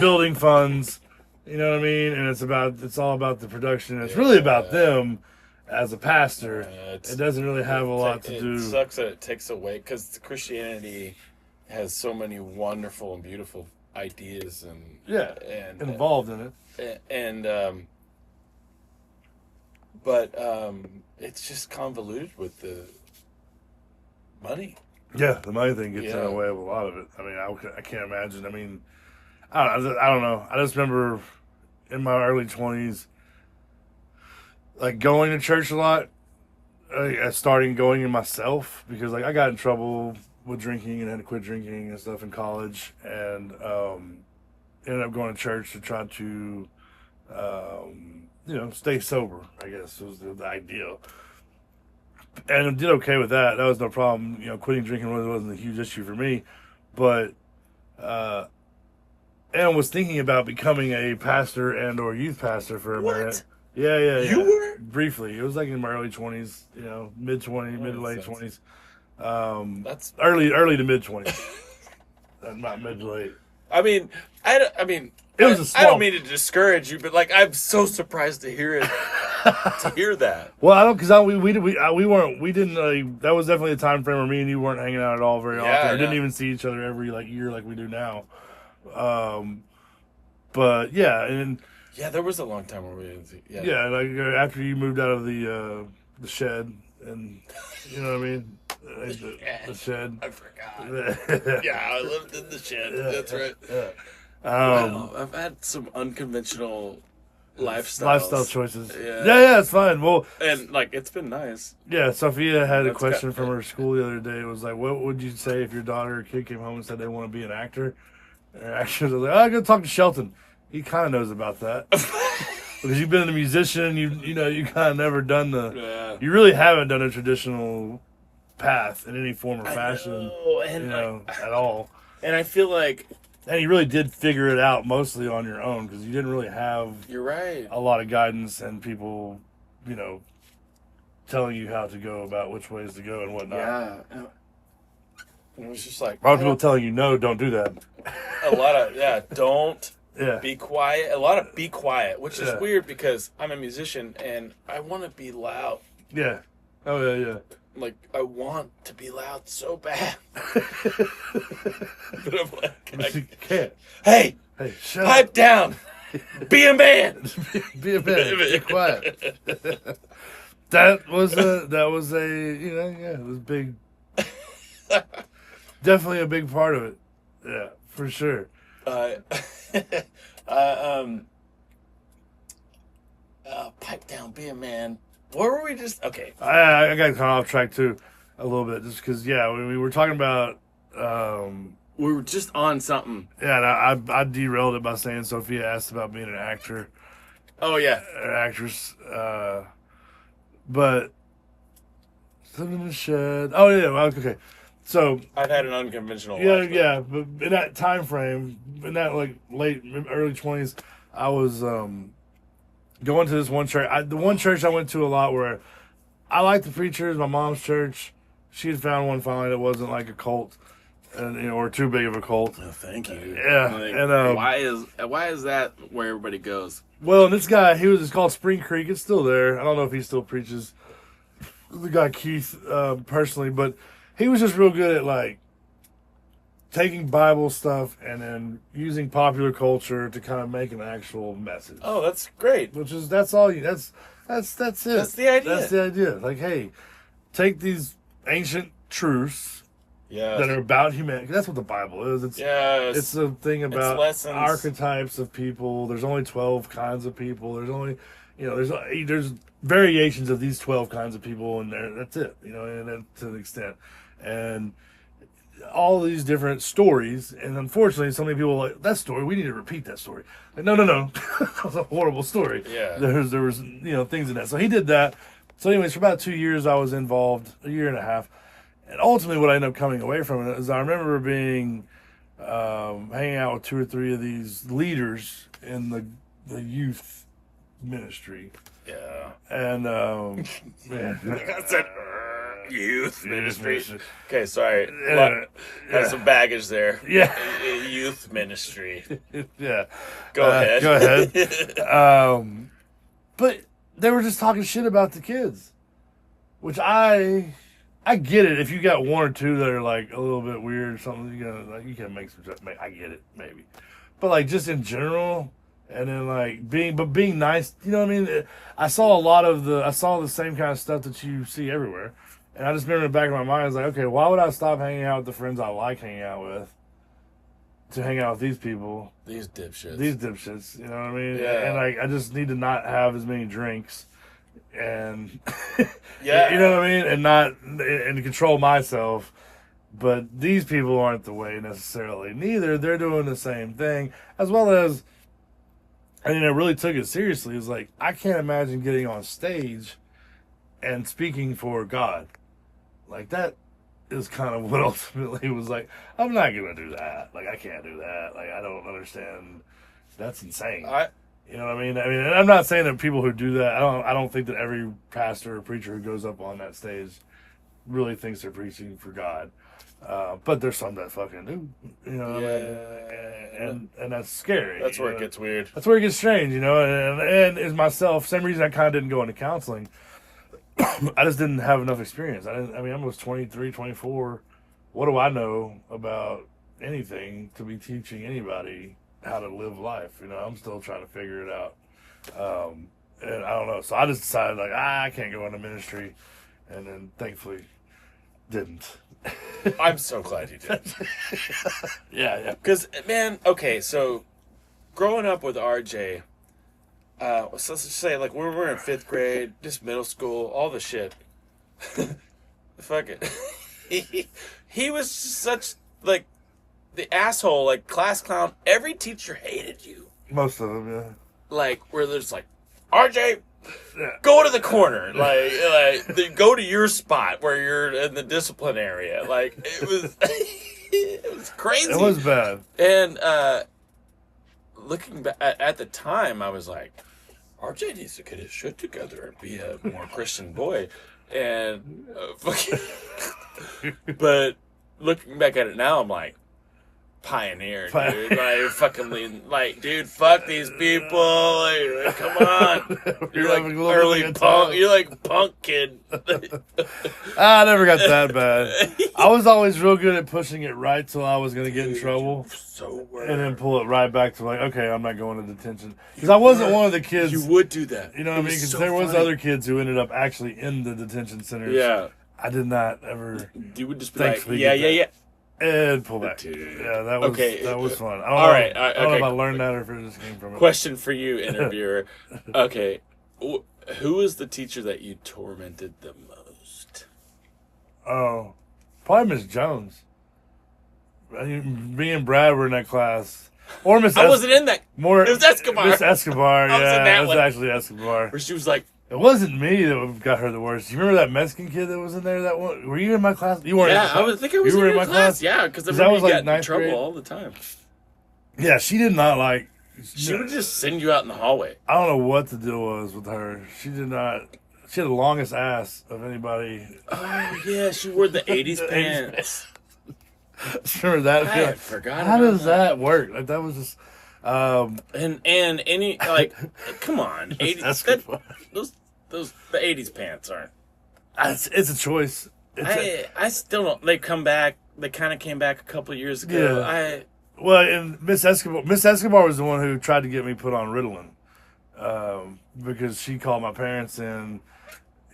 building funds. You know what I mean? And it's all about the production. It's really about them as a pastor. It doesn't really have a lot to do. It sucks that it takes away, because Christianity has so many wonderful and beautiful ideas and involved in it. But it's just convoluted with the money. Yeah, the money thing gets in the way of a lot of it. I mean, I can't imagine. I mean, I don't know. I just remember in my early 20s, like going to church a lot. Starting going in myself because like I got in trouble with drinking and had to quit drinking and stuff in college, and ended up going to church to try to stay sober, I guess was the ideal. And I did okay with that. That was no problem. Quitting drinking really wasn't a huge issue for me. But and I was thinking about becoming a pastor and or youth pastor for a minute. Yeah. You were? Briefly. It was like in my early 20s, mid-20s, mid to late 20s. That's early to mid-20s. Not mid to late. I mean, it was a small... I don't mean to discourage you, but like I'm so surprised to hear it. To hear that. Well, I don't, because we didn't. That was definitely a time frame where me and you weren't hanging out at all very often. We didn't even see each other every year like we do now. But and there was a long time where we didn't see. Like after you moved out of the shed, and you know what I mean. The shed. I forgot. I lived in the shed. That's right. Yeah. Wow, I've had some unconventional lifestyle choices. Yeah, it's fine. Well, and it's been nice. Yeah, Sophia had a question from her school the other day. It was like, what would you say if your daughter or kid came home and said they want to be an actor? And actors, I was like, I'm gonna talk to Shelton. He kind of knows about that because you've been a musician. You kind of never done you really haven't done a traditional path in any form or fashion. At all. And I feel like. And you really did figure it out mostly on your own because you didn't really have a lot of guidance and people, telling you how to go about which ways to go and whatnot. Yeah. It was just like... A lot of people telling you, no, don't do that. A lot of, don't be quiet. A lot of be quiet, which is weird because I'm a musician and I want to be loud. Yeah. Oh, yeah. like, I want to be loud so bad. But I'm like, But you can't. hey, Hey, shut pipe up. down. Be a man. Be a man. Be quiet. That was a it was big. Definitely a big part of it. Yeah, for sure. Pipe down, be a man. Where were we just? Okay. I got kind of off track too, a little bit, just because we were talking about. We were just on something. Yeah, and I derailed it by saying Sophia asked about being an actor. Oh, yeah. An actress. But something in the shed. Oh yeah, okay. So I've had an unconventional yeah, life. but in that time frame, in that like late early 20s, I was going to this one church. The one church I went to a lot where I liked the preachers. My mom's church, she had found one finally that wasn't like a cult, and or too big of a cult. Oh, thank you. Yeah, like, and why is that where everybody goes? well, and this guy, it's called Spring Creek. It's still there. I don't know if he still preaches. The guy Keith, personally, but he was just real good at like taking Bible stuff and then using popular culture to kind of make an actual message. Oh, that's great. That's all you. That's it. That's the idea. That's the idea. Like, hey, take these ancient truths that are about humanity. That's what the Bible is. It's a thing about archetypes of people. There's only 12 kinds of people. There's only, there's variations of these 12 kinds of people, and that's it. And then to the extent, and all these different stories. And unfortunately, so many people are like, that story, we need to repeat that story. Like, no. That was a horrible story. Yeah. There was things in that. So he did that. So anyways, for about 2 years, I was involved, a year and a half. And ultimately, what I ended up coming away from it is I remember being hanging out with 2 or 3 of these leaders in the youth ministry. Yeah. And I said youth ministry. Okay, sorry. That's some baggage there. Yeah. Youth ministry. Yeah. Go ahead. Go ahead. But they were just talking shit about the kids, which I get it. If you got 1 or 2 that are like a little bit weird or something, you can make some. I get it, maybe. But like just in general, and then like being nice. You know what I mean? I saw the same kind of stuff that you see everywhere, and I just remember in the back of my mind, I was like, okay, why would I stop hanging out with the friends I like hanging out with to hang out with these people? These dipshits. You know what I mean? Yeah. And like I just need to not have as many drinks. And yeah, you know what I mean, and control myself. But these people aren't the way necessarily. Neither they're doing the same thing, as well as. I mean, I really took it seriously. It was like I can't imagine getting on stage and speaking for God, like that is kind of what ultimately was like. I'm not gonna do that. Like I can't do that. Like I don't understand. That's insane. You know what I mean? And I'm not saying that people who do that. I don't think that every pastor or preacher who goes up on that stage really thinks they're preaching for God. But there's some that fucking do. You know what I mean? And that's scary. That's where it gets weird. That's where it gets strange. And as myself, same reason I kind of didn't go into counseling. I just didn't have enough experience. I was 23, 24. What do I know about anything to be teaching anybody how to live life? I'm still trying to figure it out. And I don't know. So I just decided I can't go into ministry, and then thankfully didn't. I'm so glad you did. Yeah. Because man, okay, so growing up with RJ, so let's just say like when we were in 5th grade, just middle school, all the shit. Fuck it. He was such like the asshole, like class clown. Every teacher hated you. Most of them, yeah. Like where there's like, RJ, go to the corner. Like go to your spot where you're in the discipline area. Like it was, it was crazy. It was bad. And looking back at the time, I was like, RJ needs to get his shit together and be a more Christian boy. And but looking back at it now, I'm like, pioneer, dude. Like, fucking, like, dude, fuck these people. Like, come on. You're like early punk. You're like punk kid. I never got that bad. I was always real good at pushing it right till I was going to get in trouble. So and then pull it right back to like, okay, I'm not going to detention. Because I wasn't one of the kids. You would do that. You know what I mean? Because there was other kids who ended up actually in the detention centers. Yeah. I did not ever. You would just be like, yeah. And pull back. Dude. Yeah, that was fun. I don't know if I learned that or if it just came from it. Question for you, interviewer. Okay. Who is the teacher that you tormented the most? Oh, probably Miss Jones. Me and Brad were in that class. Or Miss I wasn't in that. It was Escobar. Miss Escobar, I was in that it was one. actually Escobar. Where she was like, it wasn't me that got her the worst. You remember that Mexican kid that was in there? That one? Were you in my class? You weren't. Yeah, I was in my class. Yeah, because I was like in trouble grade. all the time. Yeah, she did not like. She would just send you out in the hallway. I don't know what the deal was with her. She did not. She had the longest ass of anybody. Oh yeah, she wore the '80s pants. Remember that? I forgot. How does that work? Like that was just. And any like, come on, '80s. Those the '80s pants aren't. It's a choice. I still don't. They come back. They kind of came back a couple of years ago. Yeah. Well, and Miss Escobar was the one who tried to get me put on Ritalin, because she called my parents in.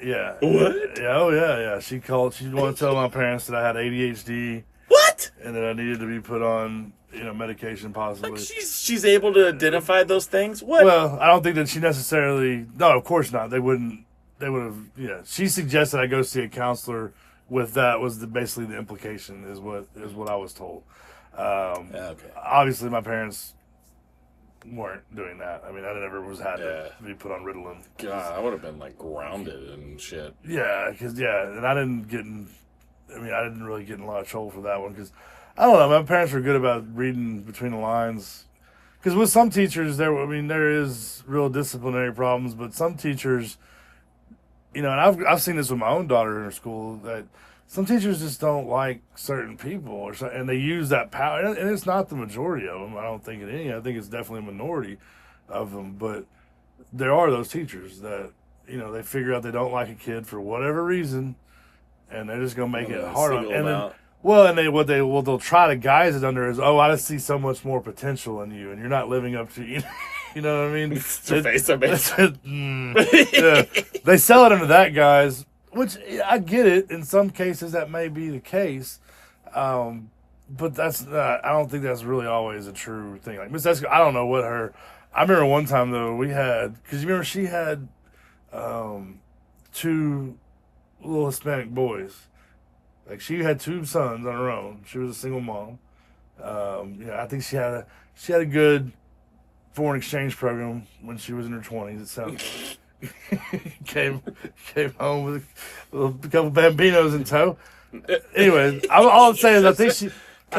Yeah. What? Yeah. Oh yeah. She called. She wanted to tell my parents that I had ADHD. What? And that I needed to be put on, medication possibly. Like she's able to identify those things. What? Well, I don't think that she necessarily. No, of course not. They wouldn't. They would have. Yeah. She suggested I go see a counselor. With that was basically the implication is what I was told. Okay. Obviously, my parents weren't doing that. I mean, I never had to be put on Ritalin. God, I would have been like grounded and shit. Yeah, and I didn't really get in a lot of trouble for that one because I don't know. My parents were good about reading between the lines. Because with some teachers, there is real disciplinary problems, but some teachers, and I've seen this with my own daughter in her school that some teachers just don't like certain people and they use that power. And it's not the majority of them. I don't think I think it's definitely a minority of them. But there are those teachers that they figure out they don't like a kid for whatever reason, and they're just gonna make it hard on them. And they'll try to guise it under is, I just see so much more potential in you, and you're not living up to you know what I mean? They sell it into that, guys. Which I get it. In some cases, that may be the case, but that's not. I don't think that's really always a true thing. Like Miss Esco, I don't know what her. I remember one time though we had because you remember she had 2 little Hispanic boys. Like she had 2 sons on her own. She was a single mom. I think she had a good foreign exchange program when she was in her 20s. It sounds. came home with a couple bambinos in tow. Anyway, all I'm saying is I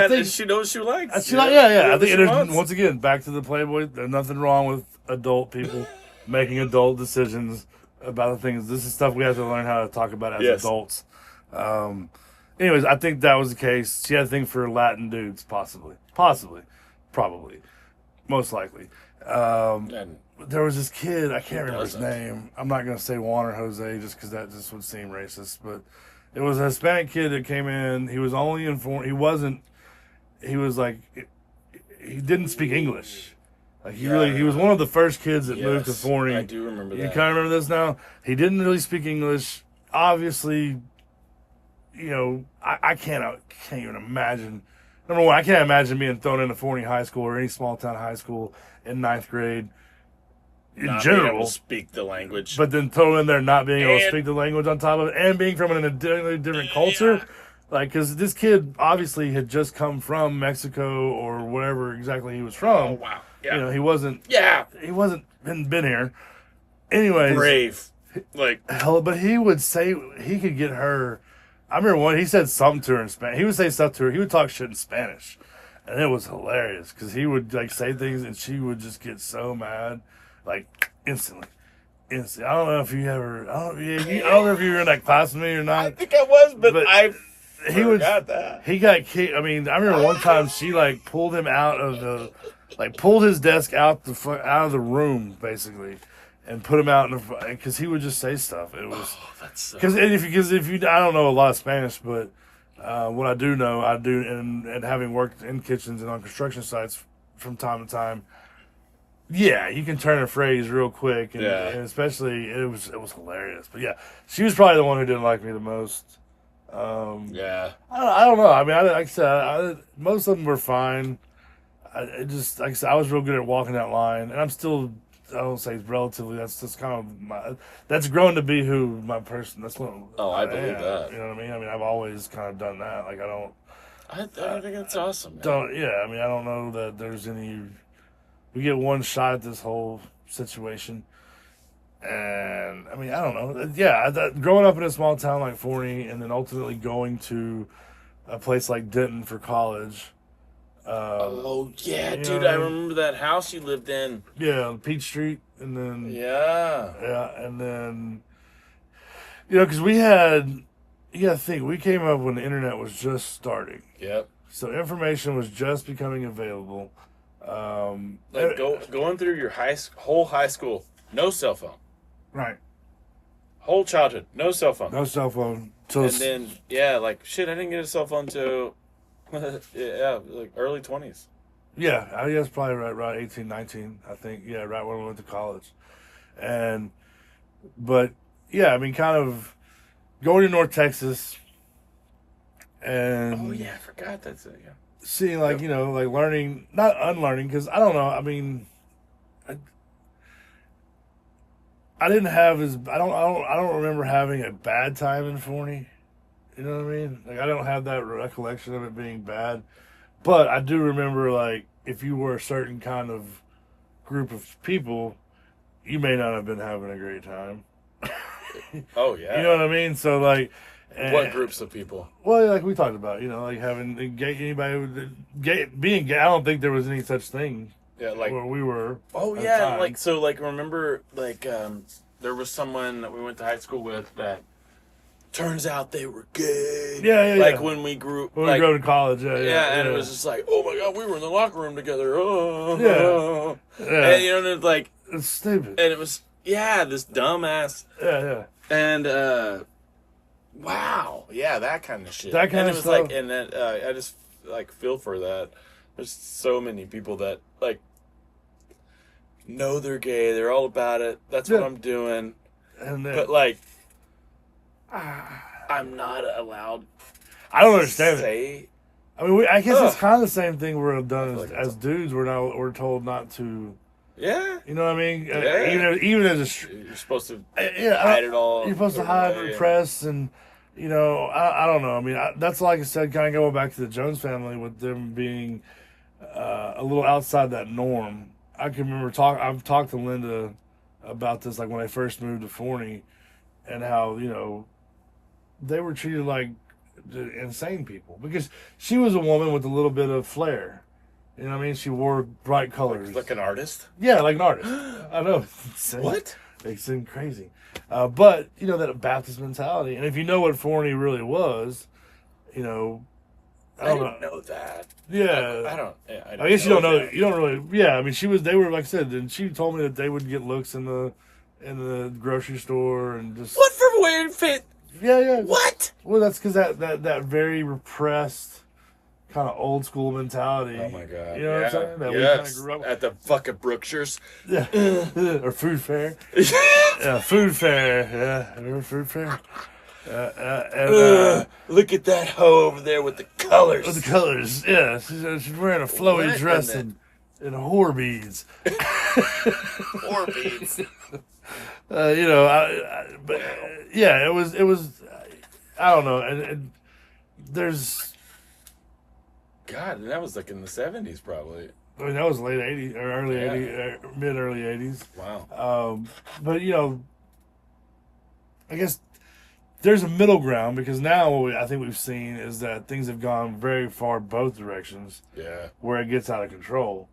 think she knows what she likes. I think once again back to the Playboy. There's nothing wrong with adult people making adult decisions about the things. This is stuff we have to learn how to talk about as adults. Anyways, I think that was the case. She had a thing for Latin dudes, possibly, probably, most likely. There was this kid, I can't remember his name. I'm not going to say Juan or Jose just because that just would seem racist. But it was a Hispanic kid that came in. He was only informed. He didn't speak English. Like he was one of the first kids that moved to Forney. I do remember that. You kind of remember this now? He didn't really speak English. Obviously, I can't even imagine. Number one, I can't imagine being thrown into Forney High School or any small town high school in 9th grade. In general, being able to speak the language, but then throw in there not being able to speak the language on top of it, and being from an entirely different culture, because this kid obviously had just come from Mexico or wherever exactly he was from. Oh wow! Yeah, he wasn't. Yeah, he hadn't been here. Anyways, brave, hell, but he would say he could get her. I remember he said something to her in Spanish. He would say stuff to her. He would talk shit in Spanish, and it was hilarious because he would say things and she would just get so mad. Instantly. I don't know if you ever. I don't know if you were in that class with me or not. I think I was, but he was. Forgot that. He got kicked. I mean, I remember one time she like pulled him out of the, like pulled his desk out out of the room basically, and put him out in the because he would just say stuff. It was That's so. because if you I don't know a lot of Spanish, but what I do know and having worked in kitchens and on construction sites from time to time. Yeah, you can turn a phrase real quick, and especially it was hilarious. But yeah, she was probably the one who didn't like me the most. Yeah. I don't know. I mean, like I said, most of them were fine. It just like I said, I was real good at walking that line, and I'm still. I don't say relatively. That's just kind of that's grown to be who my person. That's what. I believe that. You know what I mean? I mean, I've always kind of done that. Like I don't. I think that's awesome. Man. Don't. Yeah. I mean, I don't know that there's any. We get one shot at this whole situation. And, I mean, I don't know. Yeah, growing up in a small town like Forney and then ultimately going to a place like Denton for college. Oh, yeah, you dude. know, I remember that house you lived in. Yeah, on Peach Street. And then... Yeah. Yeah, and then... You know, because we had... You got to think, we came up when the internet was just starting. Yep. So information was just becoming available. Like going through your whole high school, no cell phone. Right. Whole childhood, no cell phone. No cell phone. And then, yeah, like, shit, I didn't get a cell phone till, like, early 20s. Yeah, I guess probably right 18, 19, I think. Yeah, right when we went to college. But, yeah, I mean, kind of going to North Texas and... Oh, yeah, I forgot that's it, yeah. Seeing, like, you know, like learning, not unlearning, because I don't know, I mean... I didn't have I don't remember having a bad time in Forney. You know what I mean? Like I don't have that recollection of it being bad. But I do remember like if you were a certain kind of group of people, you may not have been having a great time. Oh yeah. You know what I mean? So like what groups of people? Well, like we talked about, you know, like having being gay. I don't think there was any such thing. Yeah, like where we were. Oh yeah, like so, like remember, like there was someone that we went to high school with that turns out they were gay. Yeah. Like when we grew, we grew to college. Yeah, and it was just like, oh my god, we were in the locker room together. Oh, yeah. And you know, like it's stupid. And it was this dumbass. Yeah. And wow, yeah, that kind of shit. That kind of stuff. stuff. Like, and then I just like feel for that. There's so many people that like. Know they're gay. They're all about it. That's what I'm doing. But like, I'm not allowed. I don't understand it. I mean, I guess it's kind of the same thing we're done as dudes. We're told not to. Yeah. You know what I mean? Yeah. Even as you're supposed to hide it all. You're supposed to hide, repress, and you know, I don't know. I mean, that's like I said, kind of going back to the Jones family with them being a little outside that norm. I can remember I've talked to Linda about this, like when I first moved to Forney, and how, you know, they were treated like insane people because she was a woman with a little bit of flair. You know what I mean? She wore bright colors. Like an artist? Yeah, like an artist. I know. What? They seem crazy. But, you know, that Baptist mentality. And if you know what Forney really was, you know, I didn't know that. Yeah. I don't. Yeah, I guess you don't know. You don't really. Yeah, I mean, they were, like I said, and she told me that they would get looks in the grocery store and just. What for weird fit? Yeah. What? Well, that's because that very repressed kind of old school mentality. Oh my god. You know what I'm saying? That we kind of grew up at the fucking Brookshires. Yeah. Or food fair. Yeah, food fair. Yeah, remember food fair? Look at that hoe over there with the colors. With the colors, yeah. She's wearing a flowy dress and whore beads. Whore beads. You know, but yeah, it was. I don't know, and there's. God, and that was like in the 70s, probably. I mean, that was late 80s or early 80s, mid early 80s. Wow. But you know, I guess. There's a middle ground because now what I think we've seen is that things have gone very far both directions. Yeah. Where it gets out of control.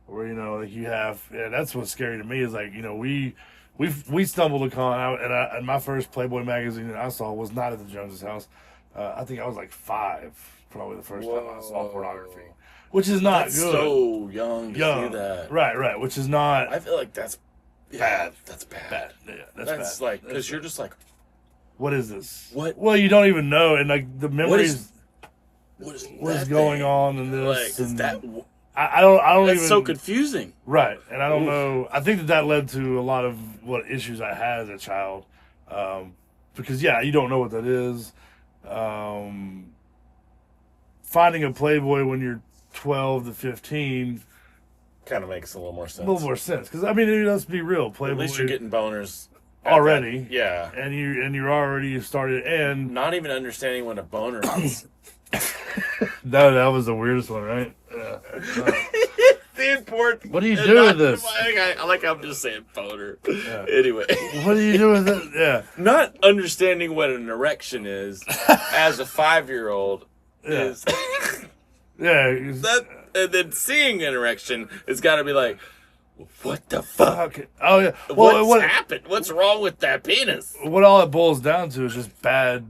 Where, you know, like you have, that's what's scary to me is like, you know, we stumbled upon, and my first Playboy magazine that I saw was not at the Joneses' house, I think I was like 5, probably the first time I saw Whoa. pornography, which is not That's good. so young to see that. Right, which is not I feel like that's bad. That's bad. Bad. Yeah, that's That's bad. like, because you're just like, what is this? What? Well, you don't even know, and like the memories, what's going on in this? Like, is and that? I don't That's even. so confusing. Right, and I don't Oof. know. I think that led to a lot of what issues I had as a child, because you don't know what that is. Finding a Playboy when you're 12 to 15 Kind of makes a little more sense. a little more sense, because I mean, let's be real, Playboy. At least you're getting boners at already, that- yeah, and you're already started, and not even understanding what a boner is. that was the weirdest one, right? Yeah. The important. What do you do with this? I like how I'm just saying boner. Yeah. Anyway, What do you do with it? Yeah. not understanding what an erection is as a 5-year-old Yeah. is Yeah. that, and then seeing an erection has got to be like, what the fuck? Okay. Oh yeah. Well, What's happened? What's wrong with that penis? what all it boils down to is just bad,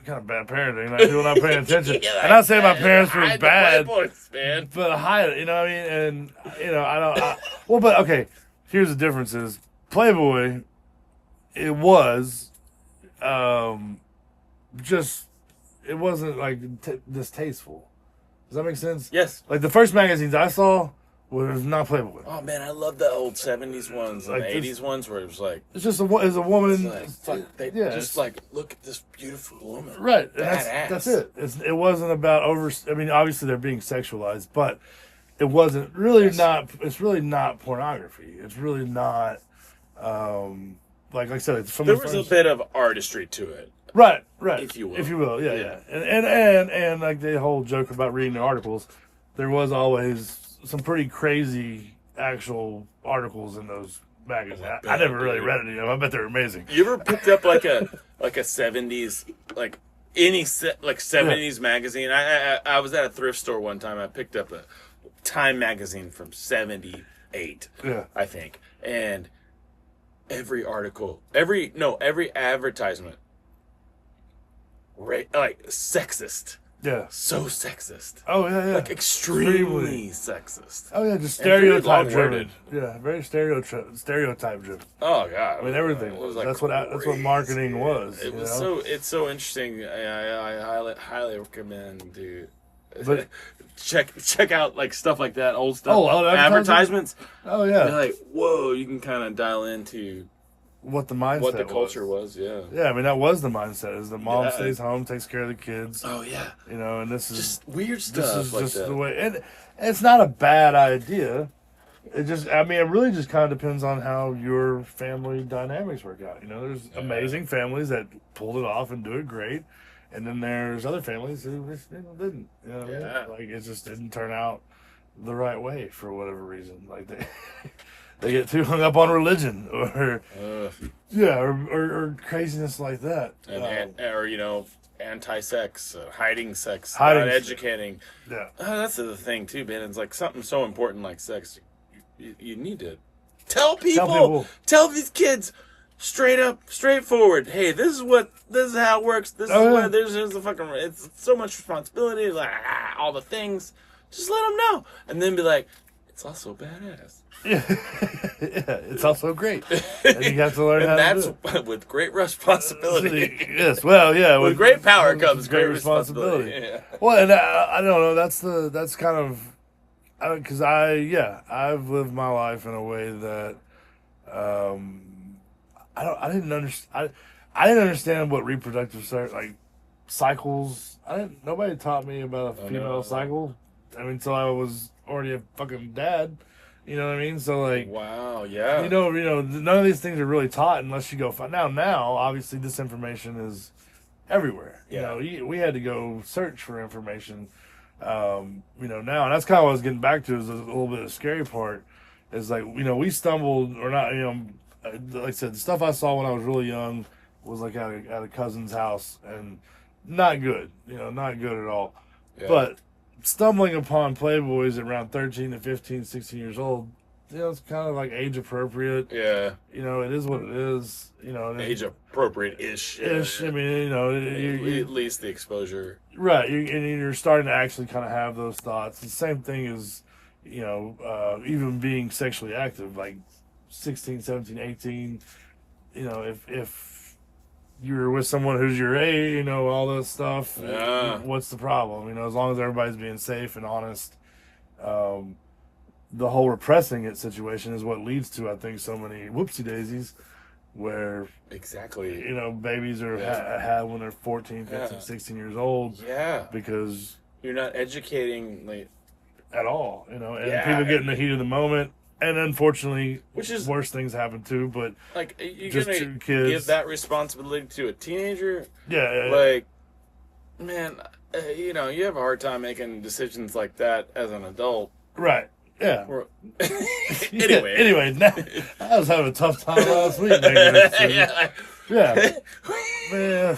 kind of bad parenting. Like people not paying attention. I'm not saying my parents were Hide the bad, Playboys, man. but hide it. You know what I mean? And I don't. Well, but okay. Here's the difference: is Playboy. It was, just it wasn't like distasteful. Does that make sense? Yes. Like the first magazines I saw was not Playboy. Oh man, I love the old 70s ones and Like the this- 80s ones where it was like, It's just it's a woman. just like, look at this beautiful woman. Right. And Badass. that's it. It wasn't about I mean, obviously they're being sexualized, but it wasn't really not. It's really not pornography. It's really not. Like I said, it's from There the was first, a bit of artistry to it. right, if you will. yeah. And like the whole joke about reading the articles, there was always some pretty crazy actual articles in those magazines. I never really read any of them. I bet they're amazing. You ever picked up like a 70s, like any 70s magazine? I was at a thrift store one time. I picked up a Time magazine from 78, Yeah. I think. And every article, every advertisement, like sexist. Yeah. So sexist. Oh yeah. Like extremely sexist. Oh yeah, just And very stereotype driven. long-worded. Yeah, very stereotype driven. Oh god. I mean, everything It was. like That's what marketing was. It you was know? it's so interesting. I highly recommend to But- check out like stuff like that, old stuff. Oh, advertisements. Oh You're yeah. like, whoa, you can kind of dial into What the mindset what the culture was. Yeah. Yeah, I mean that was the mindset. Is the mom Yeah. stays home, takes care of the kids. Oh yeah. And this is Just weird this stuff is like just that. the way. And it's not a bad idea. It really just kind of depends on how your family dynamics work out. There's amazing families that pulled it off and do it great, and then there's other families who just didn't. You know what I mean? Yeah. Like it just didn't turn out the right way for whatever reason. Like they get too hung up on religion or or craziness like that. or anti-sex, hiding sex, Hiding not sex. educating. Yeah. That's the thing too, man. It's like something so important like sex. You need to tell people. Tell these kids straight up, straightforward. Hey, this is how it works. This is what there's the fucking. It's so much responsibility. Like all the things. Just let them know, and then be like, it's also badass. Yeah, it's also great, and you have to learn And how that's to do it. with great respansibility. Yes, well, yeah. With great power comes great responsibility. Yeah. Well, and I don't know. That's kind of because I've lived my life in a way that I didn't understand. I didn't understand what reproductive cycles. Nobody taught me about a female cycle. I mean, until I was already a fucking dad. You know what I mean? So like, Wow, yeah. none of these things are really taught unless you go find. Now, obviously, this information is everywhere. Yeah. We had to go search for information. Now, and that's kind of what I was getting back to is a little bit of the scary part. Is like, we stumbled or not. Like I said, the stuff I saw when I was really young was like at a cousin's house and not good. Not good at all. Yeah. But stumbling upon Playboys at around 13 to 15, 16 years old it's kind of like age appropriate. Yeah. It is what it is. Age appropriate ish. Ish. I mean, at least the exposure. Right. And you're starting to actually kind of have those thoughts. The same thing as, even being sexually active, like 16, 17, 18. If you're with someone who's your age, all this stuff. Yeah. What's the problem? As long as everybody's being safe and honest. The whole repressing it situation is what leads to, I think, so many whoopsie daisies where exactly babies are had when they're 14, 15, 16 years old. Yeah. Because you're not educating at all, and people get in the heat of the moment. And unfortunately, which is worse things happen too. But you're just gonna 2 kids. give that responsibility to a teenager. Yeah. Man, you have a hard time making decisions like that as an adult. Right. Yeah. Anyway, I was having a tough time last week making a decision. Yeah. Man.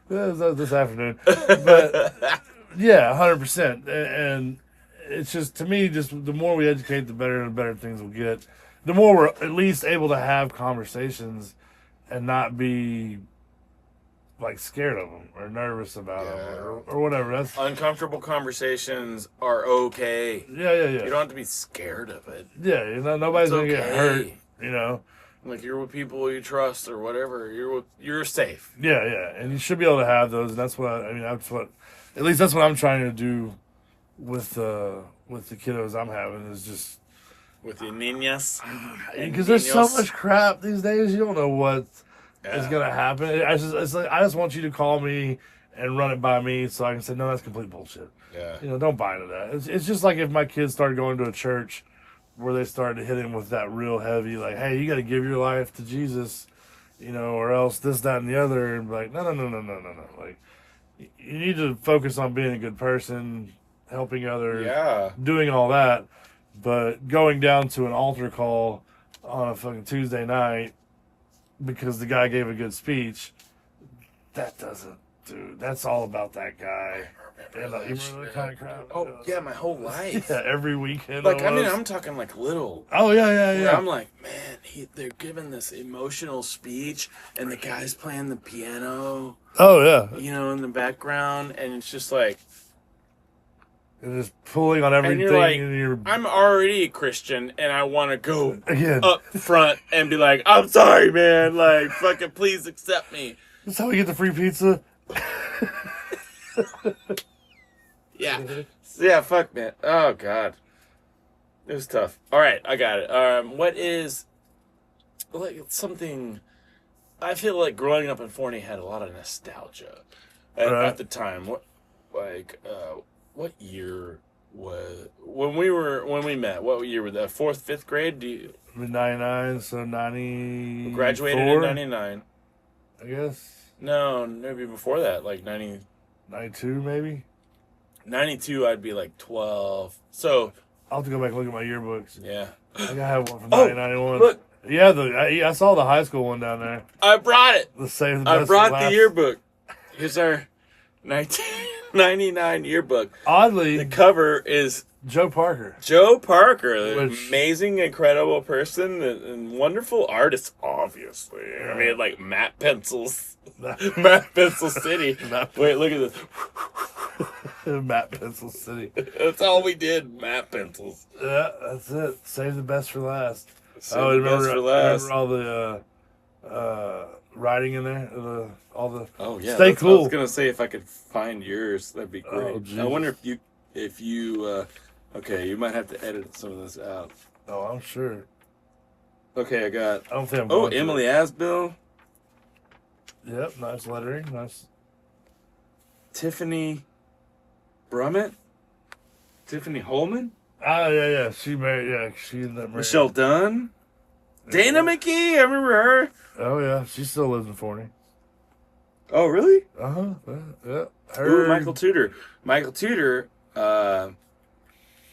This afternoon. But yeah, 100%. And it's just, to me, just the more we educate, the better things we'll get. The more we're at least able to have conversations and not be scared of them or nervous about them or whatever. That's uncomfortable conversations are okay. Yeah. You don't have to be scared of it. Yeah, nobody's gonna get hurt. You're with people you trust or whatever. You're safe. Yeah, and you should be able to have those. And that's what at least that's what I'm trying to do with the kiddos I'm having, is just with the niñas. Because there's so much crap these days. You don't know what is gonna happen. I just want you to call me and run it by me so I can say, no, that's complete bullshit. Yeah. Don't buy into that. It's just like if my kids started going to a church where they started to hit him with that real heavy, hey, you got to give your life to Jesus, or else this, that, and the other. And no. You need to focus on being a good person, helping others, doing all that. But going down to an altar call on a fucking Tuesday night because the guy gave a good speech, that doesn't, dude. That's all about that guy. You remember that kind of crap? Oh, yeah, my whole life. Yeah, every weekend. I'm talking little. Oh, yeah. I'm like, man, they're giving this emotional speech, and the guy's playing the piano. Oh, yeah. In the background, and it's just like... You're just pulling on everything. And you're like, I'm already a Christian, and I want to go up front and be like, I'm sorry, man. Fucking please accept me. That's how we get the free pizza. Yeah, fuck, man. Oh, God. It was tough. All right, I got it. What is, something... I feel like growing up in Forney had a lot of nostalgia at the time. What year was... When we met, what year was that? 4th, 5th grade? 99, so 90... Graduated in 99. I guess. No, maybe before that, 90... 92, maybe? 92, I'd be 12. So... I'll have to go back and look at my yearbooks. Yeah. I think I have one from 1991. Look. Yeah, I saw the high school one down there. I brought it. I brought the yearbook. Here's our 1999 yearbook. Oddly, the cover is Joe Parker. The amazing, incredible person and wonderful artist, obviously. I mean, matte pencils. Matte Pencil City. Wait, look at this. Matte Pencil City. That's all we did, matte pencils. Yeah, that's it. Save the best for last. Remember all the writing in there? Oh, yeah. Stay cool. I was going to say, if I could find yours, that'd be great. I wonder if you okay, you might have to edit some of this out. Oh, I'm sure. Okay, I got... I don't think I'm going Emily Asbill. Yep, nice lettering. Nice. Tiffany Brummett? Tiffany Holman? Yeah. She married, she ended up married. Michelle Dunn? Dana McKee, I remember her. Oh, yeah, she still lives in Forney. Oh, really? Uh-huh, yeah. Ooh, Michael Tudor. Michael Tudor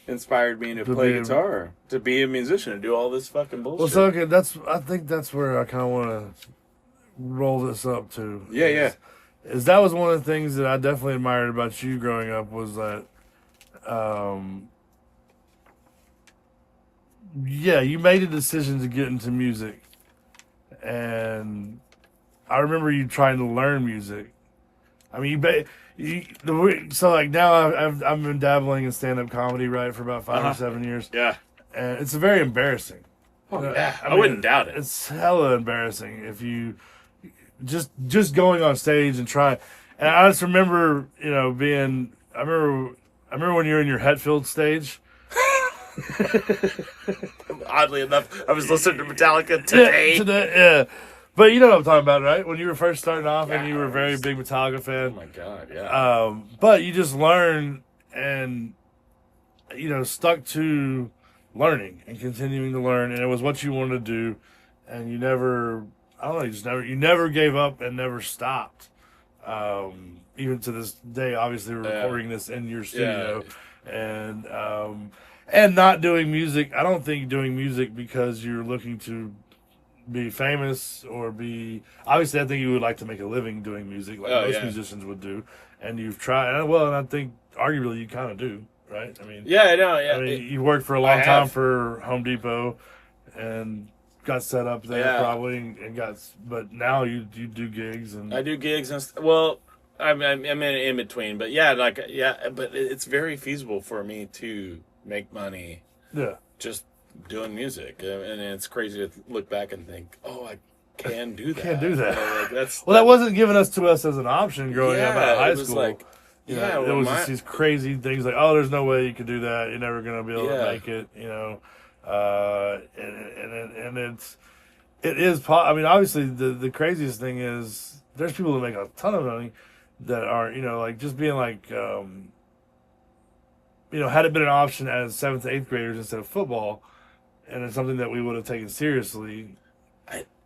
inspired me to play guitar, to be a musician, to do all this fucking bullshit. Well, so, okay, I think that's where I kind of want to roll this up to. Yeah. Is that was one of the things that I definitely admired about you growing up, was that yeah, you made a decision to get into music, and I remember you trying to learn music. I mean, so like now I've been dabbling in stand up comedy, right, for about 5 or 7 years, Yeah. and it's very embarrassing. Oh, You know, yeah. I mean, wouldn't doubt it. It's hella embarrassing if you just going on stage and trying. And I just remember, being. I remember when you were in your Hetfield stage. Oddly enough, I was listening to Metallica today. Yeah. But you know what I'm talking about, right? When you were first starting off and you were a very big Metallica fan. Oh my God, yeah. But you just learned and, stuck to learning and continuing to learn. And it was what you wanted to do. And you never, I don't know, you never gave up and never stopped. Even to this day, obviously we're recording this in your studio. Yeah. And not doing music. I don't think doing music because you're looking to be famous or be. Obviously, I think you would like to make a living doing music, like most musicians would do. And you've tried. Well, and I think arguably you kind of do, right? I mean, yeah, I know. Yeah, I mean, you worked for a long time for Home Depot, and got set up there probably, but now you do gigs and. I do gigs and I'm in between, but but it's very feasible for me to make money. Yeah. Just doing music, and it's crazy to look back and think, oh, I can do that. Can't do that. That's that wasn't given us to us as an option growing up out of high school. Like, it was just these crazy things like, oh, there's no way you could do that. You're never gonna be able to make it. And it is. I mean, obviously, the craziest thing is there's people that make a ton of money that are, like just being like. Had it been an option as 7th to 8th graders instead of football, and it's something that we would have taken seriously.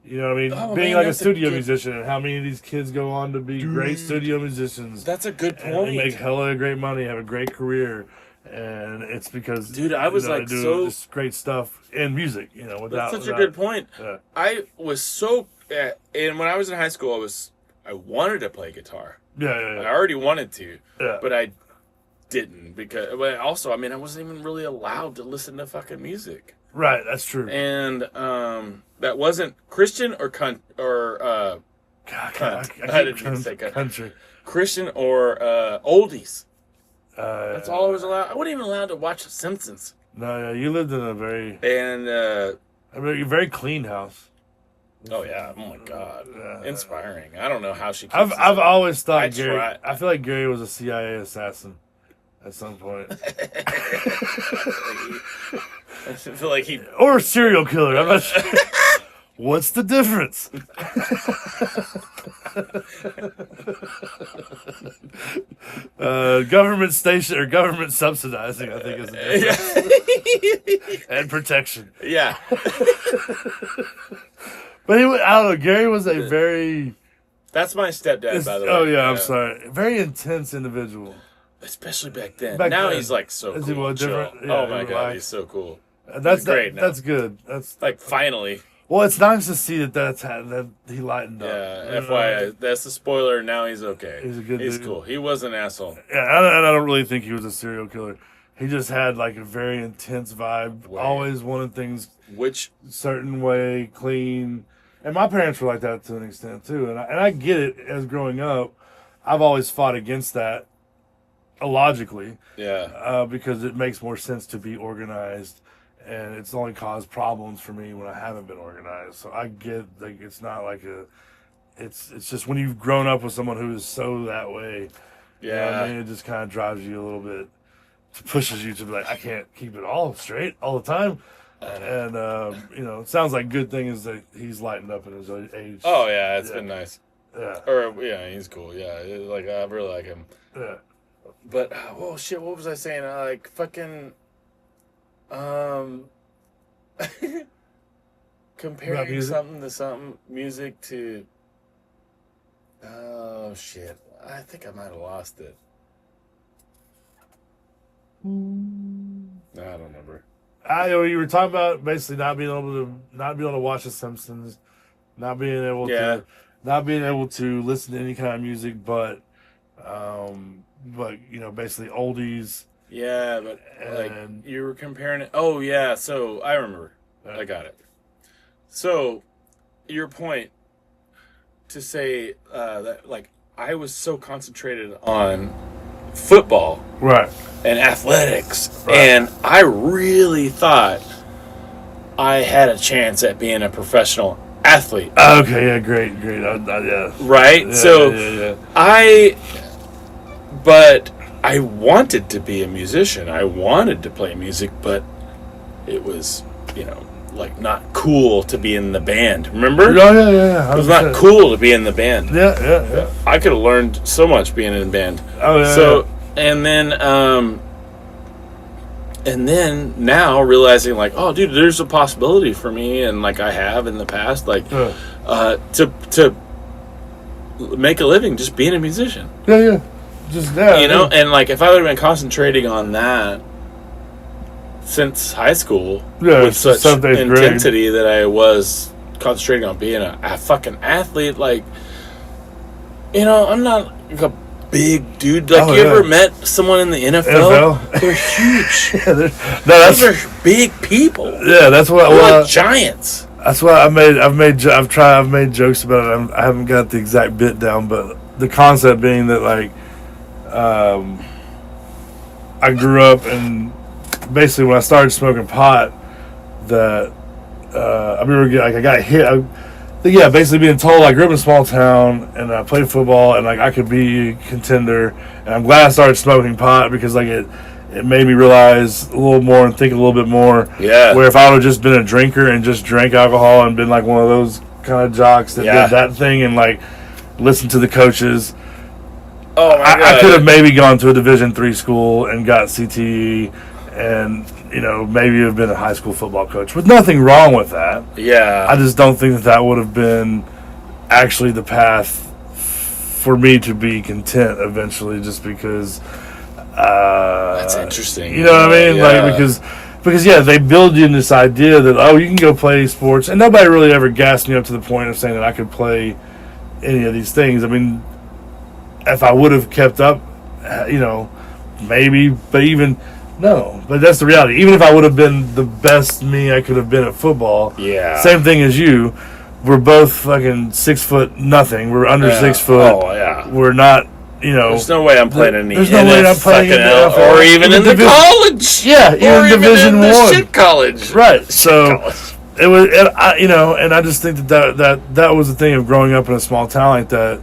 You know what I mean? Being like a studio musician, and how many of these kids go on to be great studio musicians. That's a good point. And they make hella great money, have a great career, and it's because I was they do this great stuff in music. That's such a good point. Yeah. I was so, and when I was in high school, I wanted to play guitar. Yeah. I already wanted to, yeah. but I didn't but also, I wasn't even really allowed to listen to fucking music. Right, that's true. And that wasn't Christian or cunt. I didn't mean to say country. Christian or oldies. That's all I was allowed. I wasn't even allowed to watch The Simpsons. No, you lived in a very very clean house. Oh yeah! Oh my God! Inspiring. I don't know how she. I've always thought Gary. I feel like Gary was a CIA assassin at some point. I feel like he or a serial killer. I'm not sure. What's the difference? Government station or government subsidizing, I think, is the difference. And protection. Yeah. But I don't know. Gary was a very. That's my stepdad, by the way. Oh yeah, I'm sorry. Very intense individual. Especially back then. Now he's like so cool. Is he more different? Yeah, oh my God, he's so cool. That's great. That's good. That's like finally. Well, it's nice to see that he lightened up. Yeah, FYI, that's the spoiler. Now he's okay. He's a good dude. He's cool. He was an asshole. Yeah, and I don't really think he was a serial killer. He just had like a very intense vibe. Always wanted things certain way, clean. And my parents were like that to an extent too. And I get it. As growing up, I've always fought against that, illogically. Yeah. Because it makes more sense to be organized. And it's only caused problems for me when I haven't been organized. So I get, like, it's not like it's just when you've grown up with someone who is so that way. Yeah. You know what I mean? It just kind of drives you a little bit, pushes you to be like, I can't keep it all straight all the time. And, it sounds like good thing is that he's lightened up in his age. Oh, yeah, it's been nice. Yeah. He's cool. Yeah, I really like him. Yeah. But, shit, what was I saying? Fucking... comparing something to something, music to. Oh shit! I think I might have lost it. I don't remember. You were talking about basically not being able to watch The Simpsons, not being able to listen to any kind of music, but basically oldies. Yeah, but like And- you were comparing it. Oh yeah, so I remember. I got it. So your point to say that like I was so concentrated on football Right. and athletics, Right. and I really thought I had a chance at being a professional athlete. Okay, yeah, great. Yeah. Right? Yeah, So yeah. but I wanted to be a musician. I wanted to play music, but it was, like not cool to be in the band. Remember? Yeah. It was not cool to be in the band. Yeah. I could have learned so much being in the band. Oh, yeah. So, and then now realizing like, oh, dude, there's a possibility for me, and like I have in the past, like, to make a living just being a musician. Yeah. Just And like if I would have been concentrating on that since high school with such seventh, eighth grade. intensity that I was concentrating on being a fucking athlete, like, I'm not like a big dude. Like, you ever met someone in the NFL? They're huge. Those are big people. Yeah, that's what. They're like giants. That's why I've made jokes about it. I haven't got the exact bit down, but the concept being that like, I grew up and basically when I started smoking pot, that I remember I got hit. Basically being told I grew up in a small town and I played football and like I could be a contender, and I'm glad I started smoking pot because like it made me realize a little more and think a little bit more. Yeah. Where if I would have just been a drinker and just drank alcohol and been like one of those kind of jocks that did that thing and like listened to the coaches, oh my God. I could have maybe gone to a Division III school and got CTE and maybe have been a high school football coach. With nothing wrong with that. Yeah. I just don't think that would have been actually the path for me to be content eventually, just because. That's interesting. You know what I mean? Yeah. Like because they build you in this idea that you can go play sports, and nobody really ever gassed me up to the point of saying that I could play any of these things. I mean, if I would have kept up, maybe, but even. No, but that's the reality. Even if I would have been the best me I could have been at football, same thing as you. We're both fucking 6 foot nothing. We're under 6 foot. Oh yeah. We're not. There's no way I'm playing in the There's no way I'm playing in the NFL. or even in the college. Yeah, or even Division in the I. shit college. Right. So it was, and I just think that was the thing of growing up in a small town like that.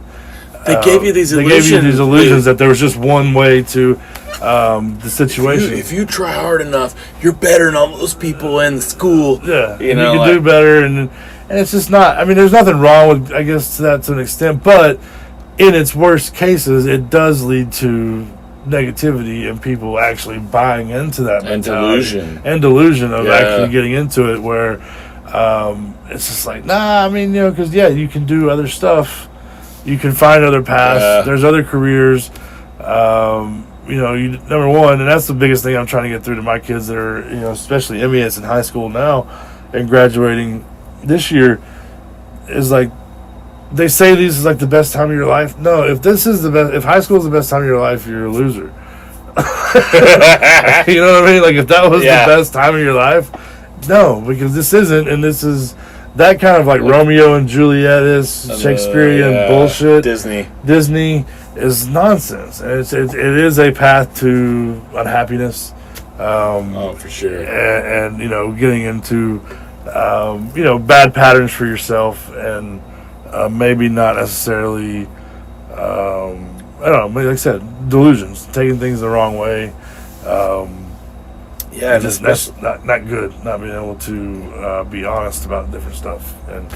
They gave you these illusions. They gave you these illusions that there was just one way to the situation. If you try hard enough, you're better than all those people in the school. Yeah, you can do better, and it's just not. I mean, there's nothing wrong with, I guess, that to an extent, but in its worst cases, it does lead to negativity and people actually buying into that mentality and delusion of actually getting into it, where it's just like, nah. I mean, because you can do other stuff. You can find other paths. There's other careers. Number one, and that's the biggest thing I'm trying to get through to my kids that are, especially MES in high school now and graduating this year, is like, they say this is like the best time of your life. No, if high school is the best time of your life, you're a loser. You know what I mean? Like, if that was the best time of your life, no, because this isn't, and this is that kind of like Romeo and Juliet is Shakespearean bullshit. Disney is nonsense, and it is a path to unhappiness. For sure. And getting into bad patterns for yourself, and maybe not necessarily. I don't know. Like I said, delusions, taking things the wrong way. That's not good. Not being able to be honest about different stuff, and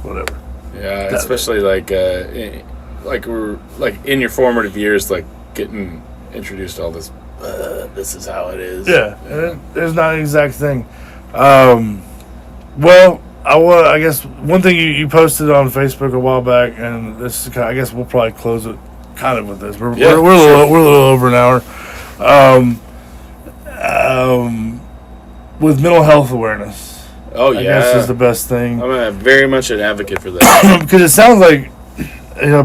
whatever. Yeah, especially like we're like in your formative years, like getting introduced to all this. This is how it is. Yeah, and there's not an exact thing. Well, I guess one thing you posted on Facebook a while back, and this is I guess we'll probably close it kind of with this. We're a little over an hour. With mental health awareness. Oh yeah, I guess is the best thing. I'm very much an advocate for that because it sounds like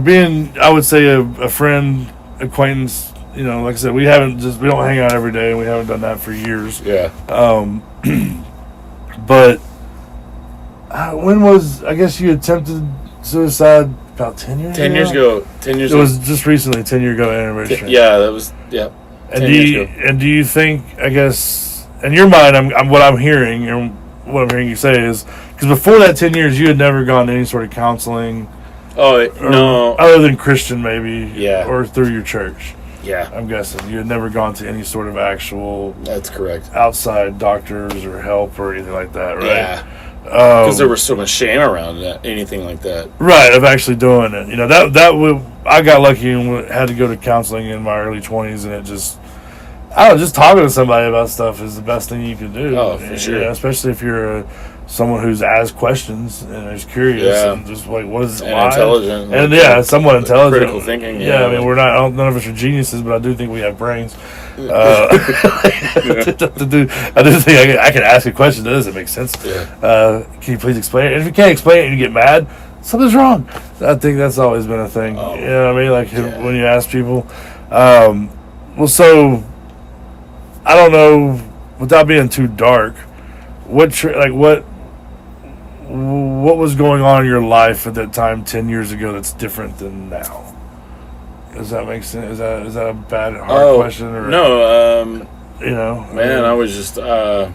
being, I would say, a friend, acquaintance, like I said, we don't hang out every day, and we haven't done that for years. Yeah. But when was, I guess you attempted suicide about 10 years ago? 10 years ago. 10 years ago. It was just recently, 10-year ago anniversary. Yeah, that was, yeah. And do you think, I guess, in your mind, what I'm hearing you say is, because before that 10 years, you had never gone to any sort of counseling. Oh, no. Other than Christian, maybe. Yeah. Or through your church. Yeah. I'm guessing. You had never gone to any sort of actual... That's correct. ...outside doctors or help or anything like that, right? Yeah. Because there was so much shame around anything like that. Right, of actually doing it. I got lucky and had to go to counseling in my early 20s, and it just... just talking to somebody about stuff is the best thing you can do. Oh, for sure. Especially if you're someone who's asked questions and is curious and just like, what is and intelligent. And somewhat intelligent. Critical thinking. Yeah, I mean, none of us are geniuses, but I do think we have brains. I do think I can ask a question that doesn't make sense. Yeah. Can you please explain it? And if you can't explain it and you get mad, something's wrong. I think that's always been a thing. Oh, you know what I mean? Like when you ask people. So I don't know, without being too dark, what was going on in your life at that time 10 years ago that's different than now? Does that make sense? Is that a bad, hard question? Or, no. Man, I was just... I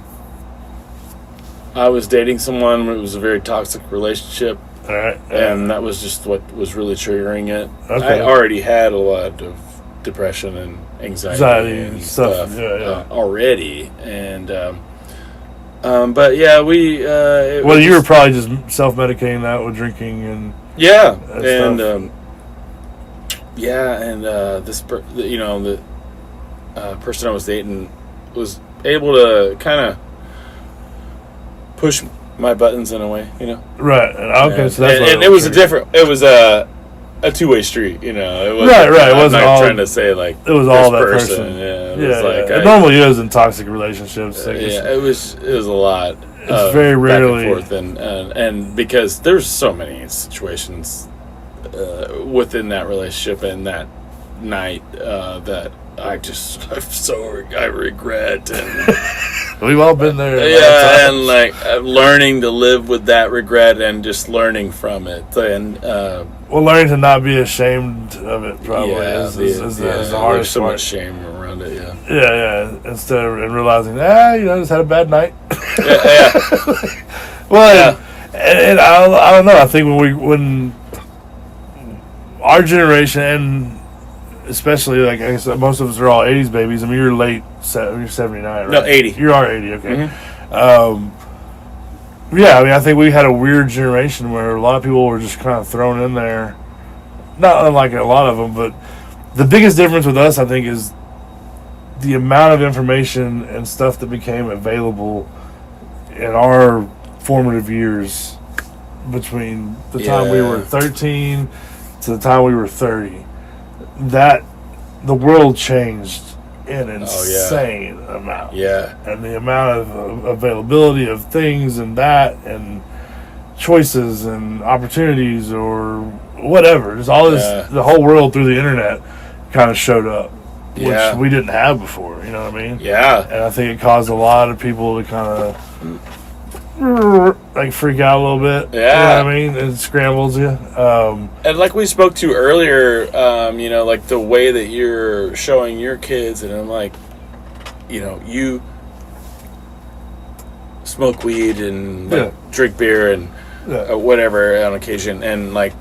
was dating someone. It was a very toxic relationship. All right. And that was just what was really triggering it. Okay. I already had a lot of depression and anxiety and stuff already. And... but yeah, we. You were probably just self-medicating that with drinking and. Yeah, and this the person I was dating was able to kind of push my buttons in a way, Right. So that's it was a two-way street, It wasn't, right. It wasn't I'm not all, trying to say like it was all that person. Yeah, it was like it normally is in toxic relationships. It was a lot. It's very rarely back and forth, and because there's so many situations within that relationship and that night that I regret, and we've all been there. And like learning to live with that regret and just learning from it, and learning to not be ashamed of it probably is the hardest there's so part. much shame around it. Instead of realizing just had a bad night. And I don't know. I think when our generation, and especially like I guess most of us are all '80s babies. I mean, you're late. You're 79, right? No, 80. You are 80. Okay. Mm-hmm. I think we had a weird generation where a lot of people were just kind of thrown in there. Not unlike a lot of them, but the biggest difference with us, I think, is the amount of information and stuff that became available in our formative years between the time we were 13 to the time we were 30. That the world changed in an insane amount. Yeah. And the amount of availability of things and choices and opportunities or whatever. Just all this, the whole world through the internet kind of showed up, which we didn't have before, you know what I mean? Yeah. And I think it caused a lot of people to kind of like freak out a little bit. Yeah. You know what I mean? It scrambles you. And like we spoke to earlier, like the way that you're showing your kids, and I'm like, you smoke weed and drink beer and whatever on occasion, and like,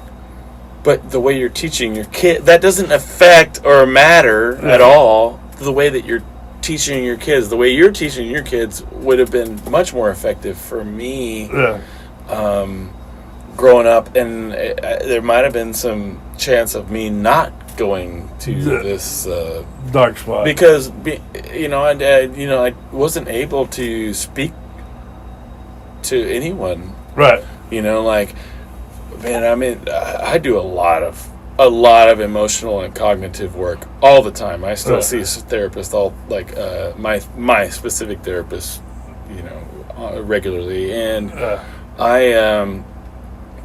but the way you're teaching your kid, that doesn't affect or matter at all. The way that you're teaching your kids, the way you're teaching your kids would have been much more effective for me growing up, and there might have been some chance of me not going to this dark spot because I wasn't able to speak to anyone, right? I do a lot of emotional and cognitive work all the time. I still see a therapist, my specific therapist, regularly, and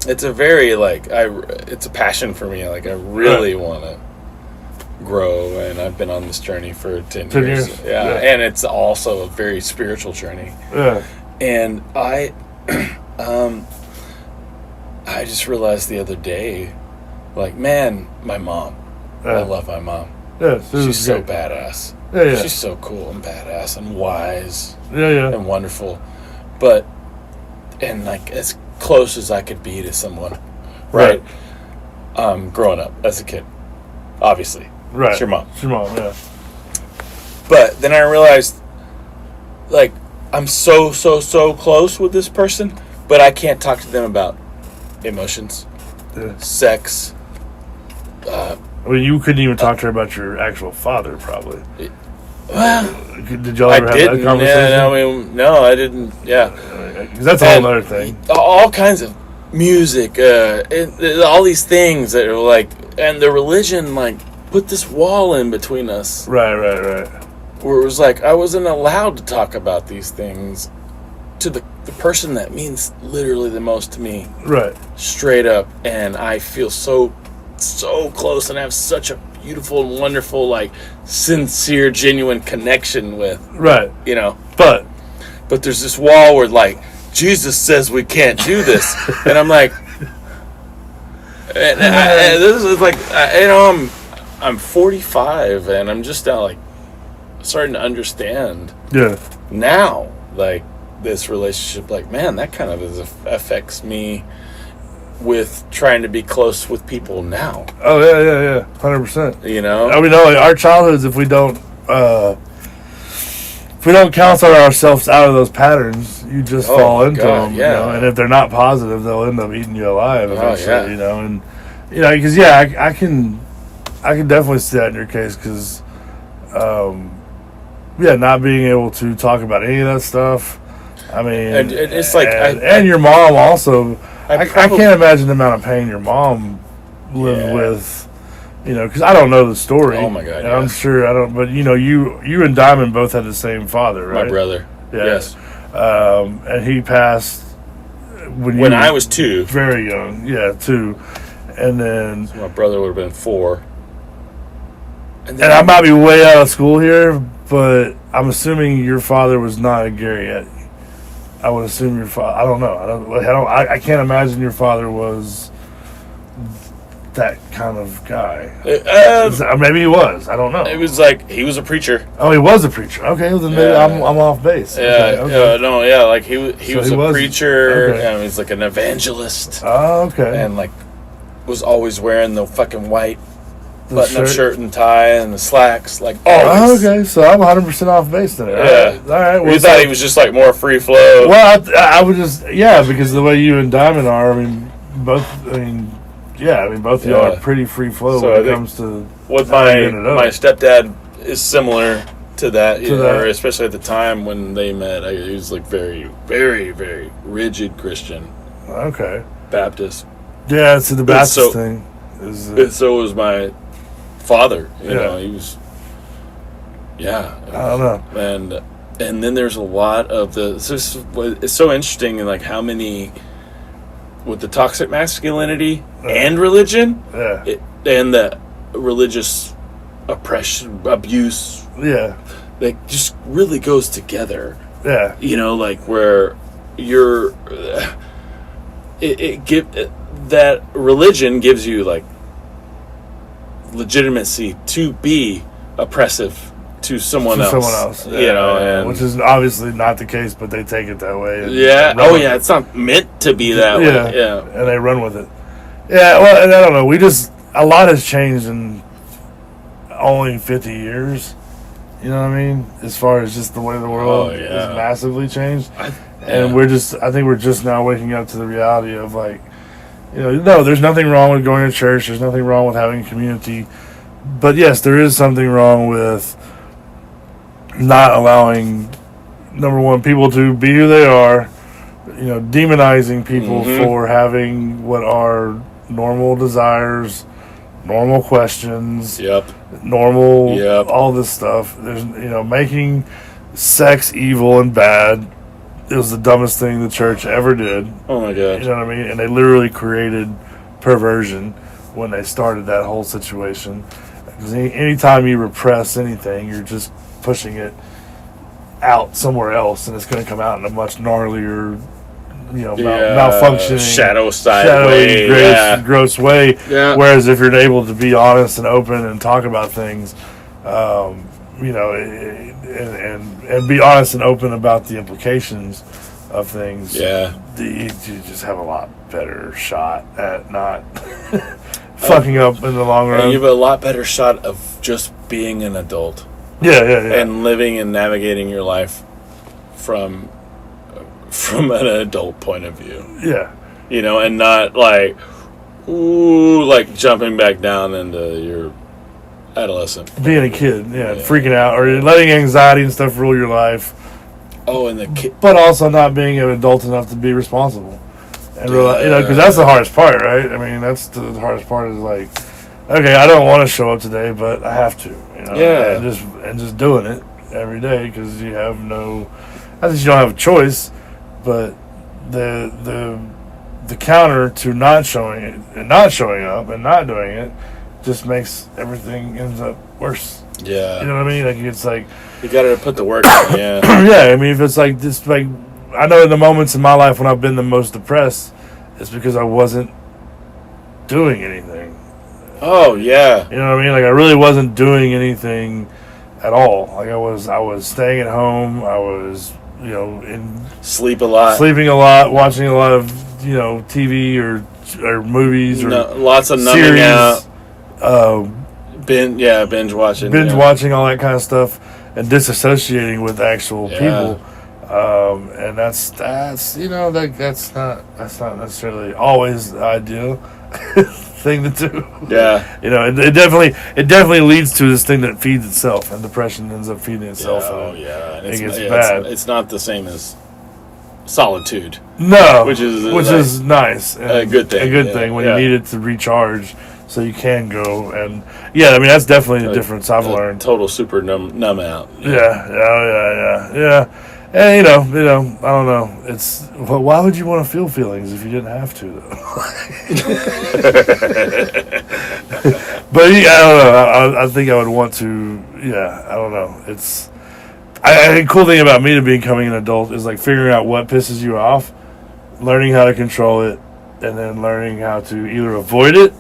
it's a very it's a passion for me. Like I really want to grow, and I've been on this journey for 10 10 years. years. Yeah, Yeah. and it's also a very spiritual journey. Yeah. And I just realized the other day, like, man, my mom. I love my mom. Yeah. She's so badass. Yeah, yeah. She's so cool and badass and wise. Yeah, yeah. And wonderful. But, and like as close as I could be to someone, right? Growing up as a kid, obviously. Right. It's your mom. It's your mom, yeah. But then I realized, like, I'm so close with this person, but I can't talk to them about emotions, sex. Well, you couldn't even talk to her about your actual father, probably. Well, did y'all ever have that conversation? Yeah, no, I didn't. Yeah, because that's a whole other thing. All kinds of music, all these things that are like, and the religion like put this wall in between us. Right. Where it was like I wasn't allowed to talk about these things to the person that means literally the most to me. Right. Straight up, and I feel so close, and I have such a beautiful and wonderful, like, sincere, genuine connection with. Right. You know. But there's this wall where, like, Jesus says we can't do this, and I'm like, and this is like, I'm 45, and I'm just now like starting to understand. Yeah. Now, like, this relationship, like, man, that kind of affects me with trying to be close with people now. Oh yeah, 100%. You know, I mean, no, like our childhoods, if we don't counsel ourselves out of those patterns, you just fall into them. Yeah. You know? And if they're not positive, they'll end up eating you alive eventually. Yeah. You know, and because I can definitely see that in your case because, not being able to talk about any of that stuff. I mean, and it's like, and your mom also. I can't imagine the amount of pain your mom lived with, because I don't know the story. Oh my God! And I'm sure I don't. But you and Diamond both had the same father, right? My brother. Yeah. Yes. And he passed when I was 2. Very young. Yeah, 2. And then So my brother would have been 4. And I might be way out of school here, but I'm assuming your father was not a Garrett. I would assume your father. I don't know. I can't imagine your father was that kind of guy. Maybe he was. I don't know. It was like he was a preacher. Oh, he was a preacher. Okay, well, then maybe I'm off base. Okay. Like he was a preacher. Okay. And he's like an evangelist. Oh, okay. And like was always wearing the fucking white button-up shirt and tie and the slacks, like always. Oh, okay, so I'm 100% off base then. Yeah. All right. Well, you thought he was just like more free flow. Well, I would just because the way you and Diamond are, both of y'all are pretty free flow when it comes to what my stepdad is similar to that, or especially at the time when they met. He was like very, very, very rigid Christian. Okay. Baptist. Yeah, so the Baptist thing is. And so was my father. You know, he was. Yeah. I don't know. And then there's a lot of it's so interesting in like how many with the toxic masculinity and religion, and the religious oppression, abuse, that just really goes together. Yeah, like where you're, that religion gives you like legitimacy to be oppressive to someone else. And which is obviously not the case, but they take it that way. It's not meant to be that way. Yeah, and they run with it. Yeah, well, and I don't know. A lot has changed in only 50 years. You know what I mean? As far as just the way the world has massively changed. And I think we're just now waking up to the reality of like, no, there's nothing wrong with going to church. There's nothing wrong with having a community. But yes, there is something wrong with not allowing, number one, people to be who they are, demonizing people for having what are normal desires, normal questions, normal, all this stuff. There's, making sex evil and bad. It was the dumbest thing the church ever did. Oh my God. You know what I mean? And they literally created perversion when they started that whole situation. Because anytime you repress anything, you're just pushing it out somewhere else, and it's going to come out in a much gnarlier, malfunctioning, shadowy, gross way. Yeah. Whereas if you're able to be honest and open and talk about things, and be honest and open about the implications of things, you just have a lot better shot at not fucking up in the long run. And you have a lot better shot of just being an adult. Yeah. And living and navigating your life from an adult point of view. Yeah. And not jumping back down into your adolescent. Being a kid, freaking out, or letting anxiety and stuff rule your life. Oh, and the kid. But also not being an adult enough to be responsible. And realize, because that's the hardest part, right? I mean, that's the hardest part is like, okay, I don't want to show up today, but I have to, Yeah. and just doing it every day because you have not that you don't have a choice, but the counter to not showing it and not showing up and not doing it just makes everything ends up worse. Yeah. You know what I mean? Like it's like you got to put the work in. Yeah. Yeah. I mean, if it's like this, like I know in the moments in my life when I've been the most depressed, it's because I wasn't doing anything. Oh yeah. You know what I mean? Like I really wasn't doing anything at all. Like I was staying at home. I was, sleeping a lot, watching a lot of, TV or movies or lots of numbing series, out. Binge watching. Watching all that kind of stuff and disassociating with actual people. And that's not necessarily always the ideal thing to do. Yeah. It definitely leads to this thing that feeds itself, and depression ends up feeding itself. And it gets bad. It's not the same as solitude. No, which is nice. And a good thing. A good thing when you need it to recharge, so you can go and that's definitely a difference I've learned. Total super numb out. Yeah. And I don't know. It's why would you want to feel feelings if you didn't have to, though? But I don't know. I think I would want to. Yeah, I don't know. It's the cool thing about me to becoming an adult is like figuring out what pisses you off, learning how to control it, and then learning how to either avoid it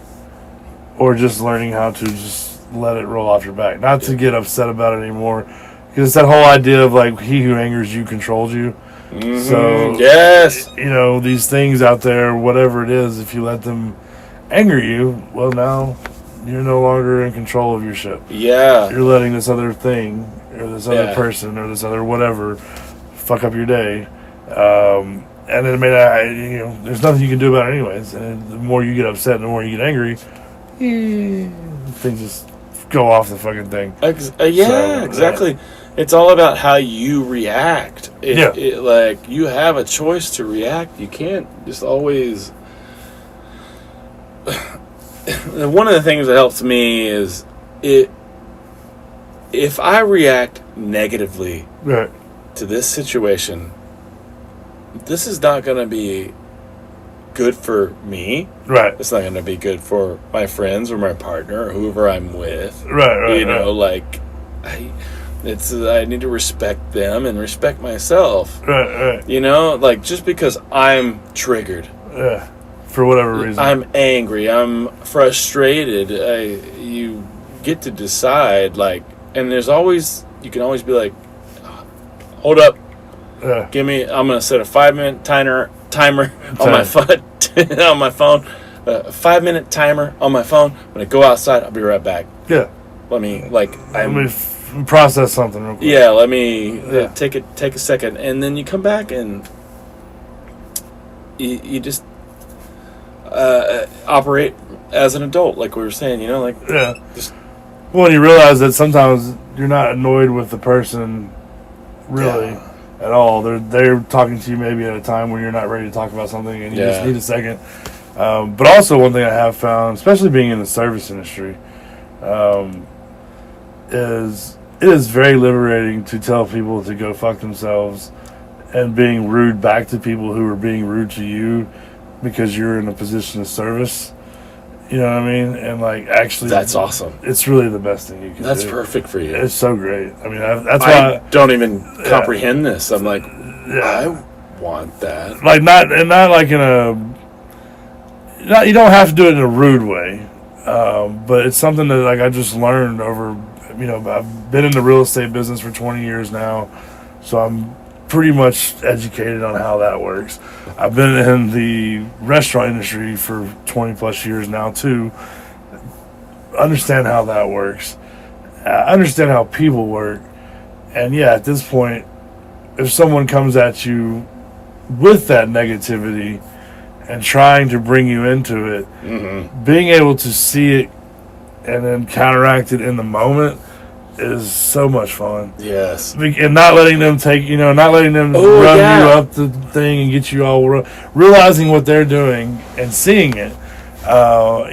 or just learning how to just let it roll off your back, not to get upset about it anymore. Because it's that whole idea of like he who angers you controls you. Mm-hmm. So yes, these things out there, whatever it is, if you let them anger you, well, now you're no longer in control of your ship. Yeah, you're letting this other thing or this other person or this other whatever fuck up your day. And it may not, there's nothing you can do about it anyways. And the more you get upset, and the more you get angry, things just go off the fucking thing. Exactly. It's all about how you react. Like you have a choice to react. You can't just always. One of the things that helps me is if I react negatively to this situation, this is not going to be good for me. Right. It's not going to be good for my friends or my partner or whoever I'm with. Right. I need to respect them and respect myself. Right. Just because I'm triggered. Yeah. For whatever reason. I'm angry. I'm frustrated. You get to decide, and you can always be like, hold up. I'm going to set a 5-minute timer on my phone. 5-minute timer on my phone. When I go outside, I'll be right back. Yeah. Let me process something real quick. Yeah, let me take a second, and then you come back and you just operate as an adult, like we were saying. Just. Well, you realize that sometimes you're not annoyed with the person, really, at all. They're talking to you maybe at a time when you're not ready to talk about something, and you just need a second. But also, one thing I have found, especially being in the service industry, is it is very liberating to tell people to go fuck themselves and being rude back to people who are being rude to you because you're in a position of service. You know what I mean? And like actually, That's awesome. It's really the best thing you can do. That's perfect for you. It's so great. I mean, that's I why don't even comprehend this. I'm like, I want that. Like not like in a. Not, you don't have to do it in a rude way, but it's something that like I just learned over. You know, I've been in the real estate business for 20 years now, so I'm pretty much educated on how that works. I've been in the restaurant industry for 20 plus years now too. Understand how that works. I understand how people work. And yeah, at this point, if someone comes at you with that negativity and trying to bring you into it, being able to see it and then counteract it in the moment is so much fun. Yes. And not letting them not letting them run you up the thing and get you all, realizing what they're doing and seeing it. I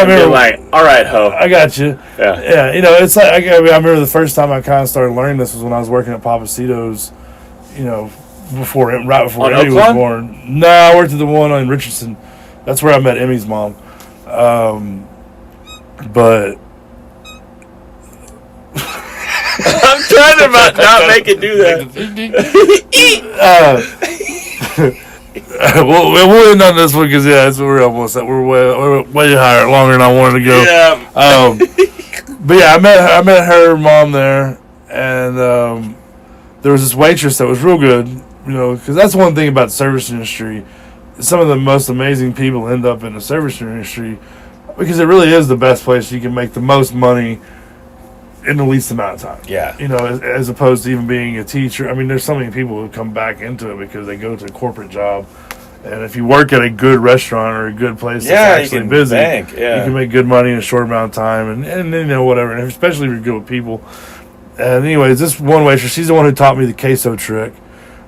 remember like, all right, ho. I got you. Yeah. It's like, I remember the first time I kind of started learning this was when I was working at Papacito's, right before Emmy was born. No, I worked at the one in Richardson. That's where I met Emmy's mom. But I'm trying to not make it do that. We'll end on this one because that's where we're almost at. We're way higher, longer than I wanted to go. Yeah. But yeah, I met her mom there, and there was this waitress that was real good. Because that's one thing about the service industry. Some of the most amazing people end up in the service industry because it really is the best place you can make the most money in the least amount of time. Yeah. As opposed to even being a teacher. I mean, there's so many people who come back into it because they go to a corporate job. And if you work at a good restaurant or a good place that's actually busy, you can make good money in a short amount of time and whatever. And especially if you're good with people. And anyways, this one waitress, she's the one who taught me the queso trick,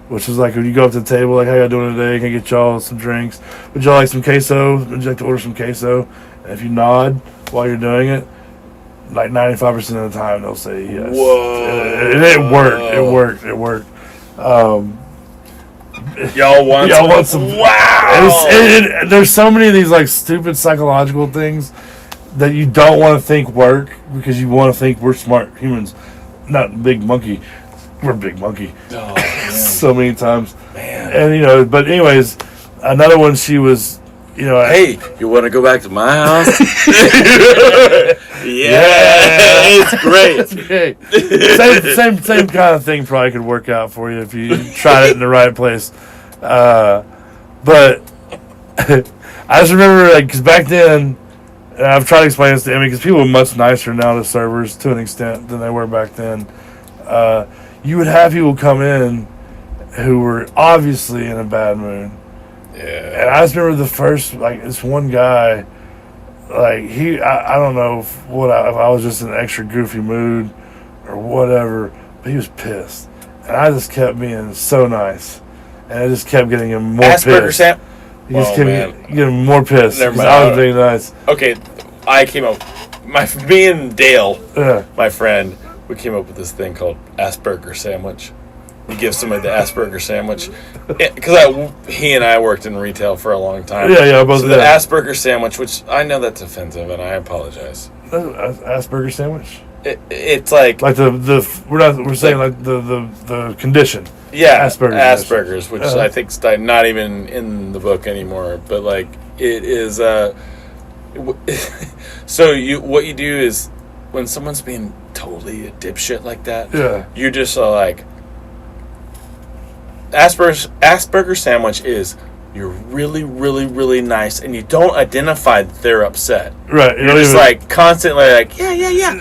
which was like when you go up to the table, like, how y'all doing today? Can I get y'all some drinks? Would y'all like some queso? Would you like to order some queso? And if you nod while you're doing it, like 95% of the time they'll say yes. Whoa! It worked. It worked. Y'all want some? Wow! There's so many of these like stupid psychological things that you don't want to think work because you want to think we're smart humans, not big monkey. We're big monkey. Oh, man. So many times. Man. And but anyways, another one she was. Hey, you want to go back to my house? It's great. It's great. Same kind of thing probably could work out for you if you tried it in the right place. But I just remember, because back then, and I've tried to explain this to Emmy, because people are much nicer now to servers to an extent than they were back then. You would have people come in who were obviously in a bad mood. Yeah. And I just remember the first, this one guy, I don't know if I was just in an extra goofy mood or whatever, but he was pissed. And I just kept being so nice. And I just kept getting him more Asperger pissed. Sam. He just kept getting him more pissed. Never mind. I was being nice. Okay, I came up. Me and Dale, my friend, we came up with this thing called Asperger sandwich. You give somebody the Asperger sandwich. Because he and I worked in retail for a long time. Yeah, both so of the that. Asperger sandwich, which I know that's offensive, and I apologize. Asperger sandwich? It's like we're saying like the condition. Yeah, Asperger's, which I think's not even in the book anymore. But it is. So what you do is when someone's being totally a dipshit like that, you're just like. Asperger sandwich is you're really, really, really nice, and you don't identify that they're upset. Right. You're just constantly yeah,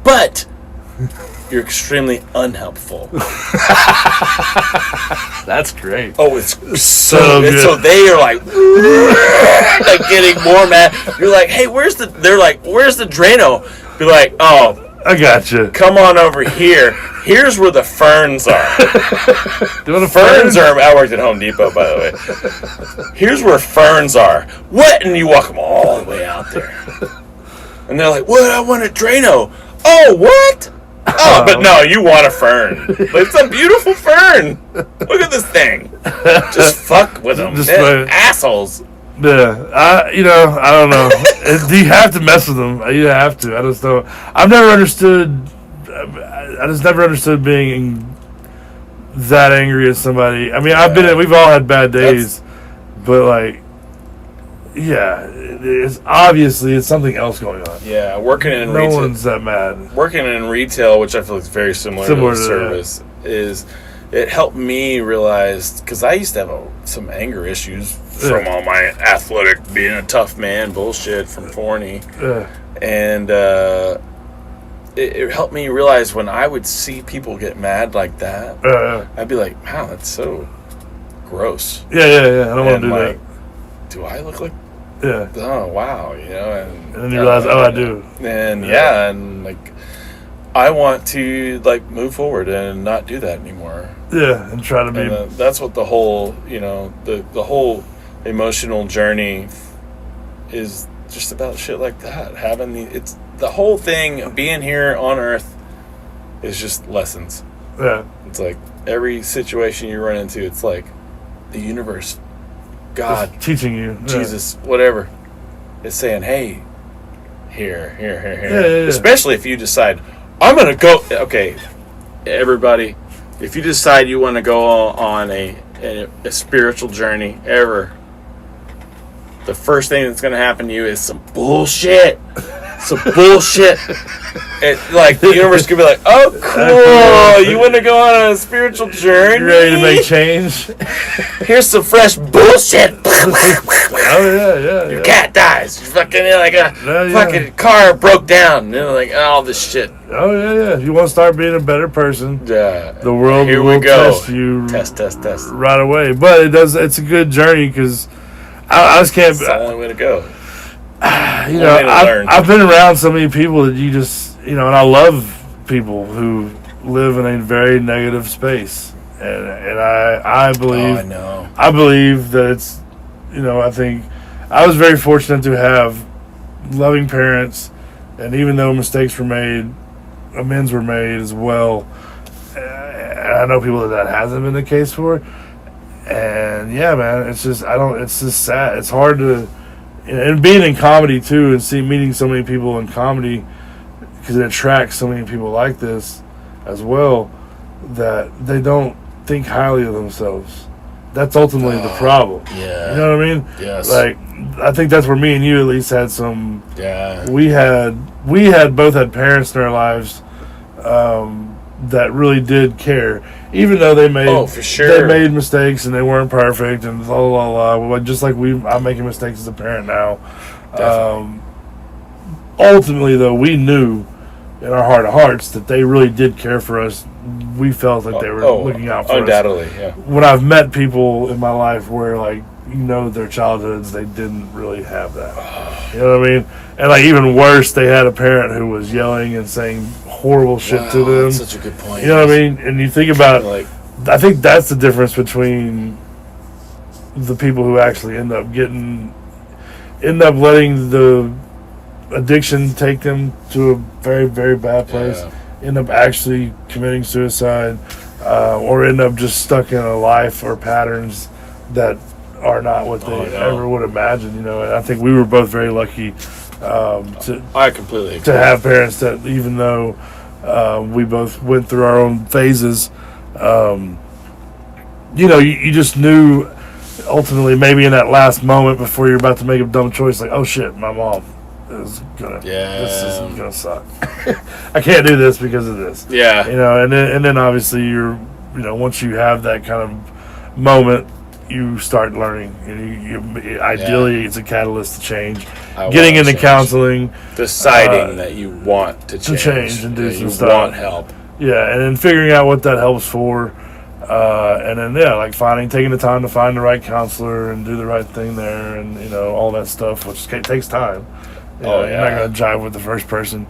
but you're extremely unhelpful. That's great. Oh, it's so good. So they are like getting more mad. You're like, hey, where's the Drano? Be like, oh. I got you. Come on over here. Here's where the ferns are. Ferns are. I worked at Home Depot, by the way. Here's where ferns are. What? And you walk them all the way out there. And they're like, what? I want a Drano. Oh, what? Oh, but no, you want a fern. It's a beautiful fern. Look at this thing. Just fuck with them. They're assholes. Yeah, I don't know. You have to mess with them. You have to. I just don't. I've never understood. I just never understood being that angry at somebody. I mean, we've all had bad days, but like, yeah, it's obviously it's something else going on. Yeah, working in no retail. One's that mad. Working in retail, which I feel is very similar to the service, is it helped me realize, because I used to have some anger issues from all my athletic, being a tough man bullshit from Forney, and it helped me realize when I would see people get mad like that, I'd be like, wow, that's so gross. Yeah. I don't want to do that. Do I look like? Yeah. Oh wow, and then you realize, I do. And and like, I want to like move forward and not do that anymore. Yeah, and try to be. And, that's what the whole, the whole emotional journey is just about shit like that. It's the whole thing of being here on Earth is just lessons. Yeah. It's like every situation you run into, it's like the universe, God, just teaching you, Jesus, whatever, is saying, hey, here. Yeah. Especially if you decide, I'm gonna go. Okay, everybody, if you decide you want to go on a spiritual journey ever, the first thing that's gonna happen to you is some bullshit. Some bullshit. Like the universe could be like, oh cool, you want to go on a spiritual journey? You ready to make change? Here's some fresh bullshit. Yeah. Your cat dies. You're fucking fucking car broke down. Like all this shit. Oh yeah. If you want to start being a better person, the world Here will we go. test you. Test right away. But it's a good journey because I just can't. It's the only way to go. I've been around so many people that you just, and I love people who live in a very negative space, and I believe, I believe that it's, I think I was very fortunate to have loving parents, and even though mistakes were made, amends were made as well. And I know people that hasn't been the case for, and yeah, man, it's just sad. It's hard to. And being in comedy too, and meeting so many people in comedy, because it attracts so many people like this as well, that they don't think highly of themselves. That's ultimately the problem. Yeah. You know what I mean? Yes. Like, I think that's where me and you at least had some. Yeah. We both had parents in our lives that really did care, even though they made for sure. they made mistakes and they weren't perfect and blah. Just like I'm making mistakes as a parent now. Ultimately, though, we knew in our heart of hearts that they really did care for us. We felt like they were looking out for undoubtedly, us. Yeah. When I've met people in my life where, like, their childhoods, they didn't really have that. You know what I mean? And, like, even worse, they had a parent who was yelling and saying horrible shit to them. That's such a good point. You know what I mean? And you think about, I think that's the difference between the people who actually end up letting the addiction take them to a very, very bad place, end up actually committing suicide, or end up just stuck in a life or patterns that are not what they ever would imagine, And I think we were both very lucky I completely agree. to have parents that, even though we both went through our own phases, you just knew ultimately, maybe in that last moment before you're about to make a dumb choice, like, oh shit, my mom is gonna, this is gonna suck. I can't do this because of this. Yeah. And then obviously you're, once you have that kind of moment, you start learning. Ideally, it's a catalyst to change. Getting into counseling, deciding that you want to change and do some stuff. You want help. Yeah, and then figuring out what that helps for, and then taking the time to find the right counselor and do the right thing there, and all that stuff, which takes time. You're not gonna jive with the first person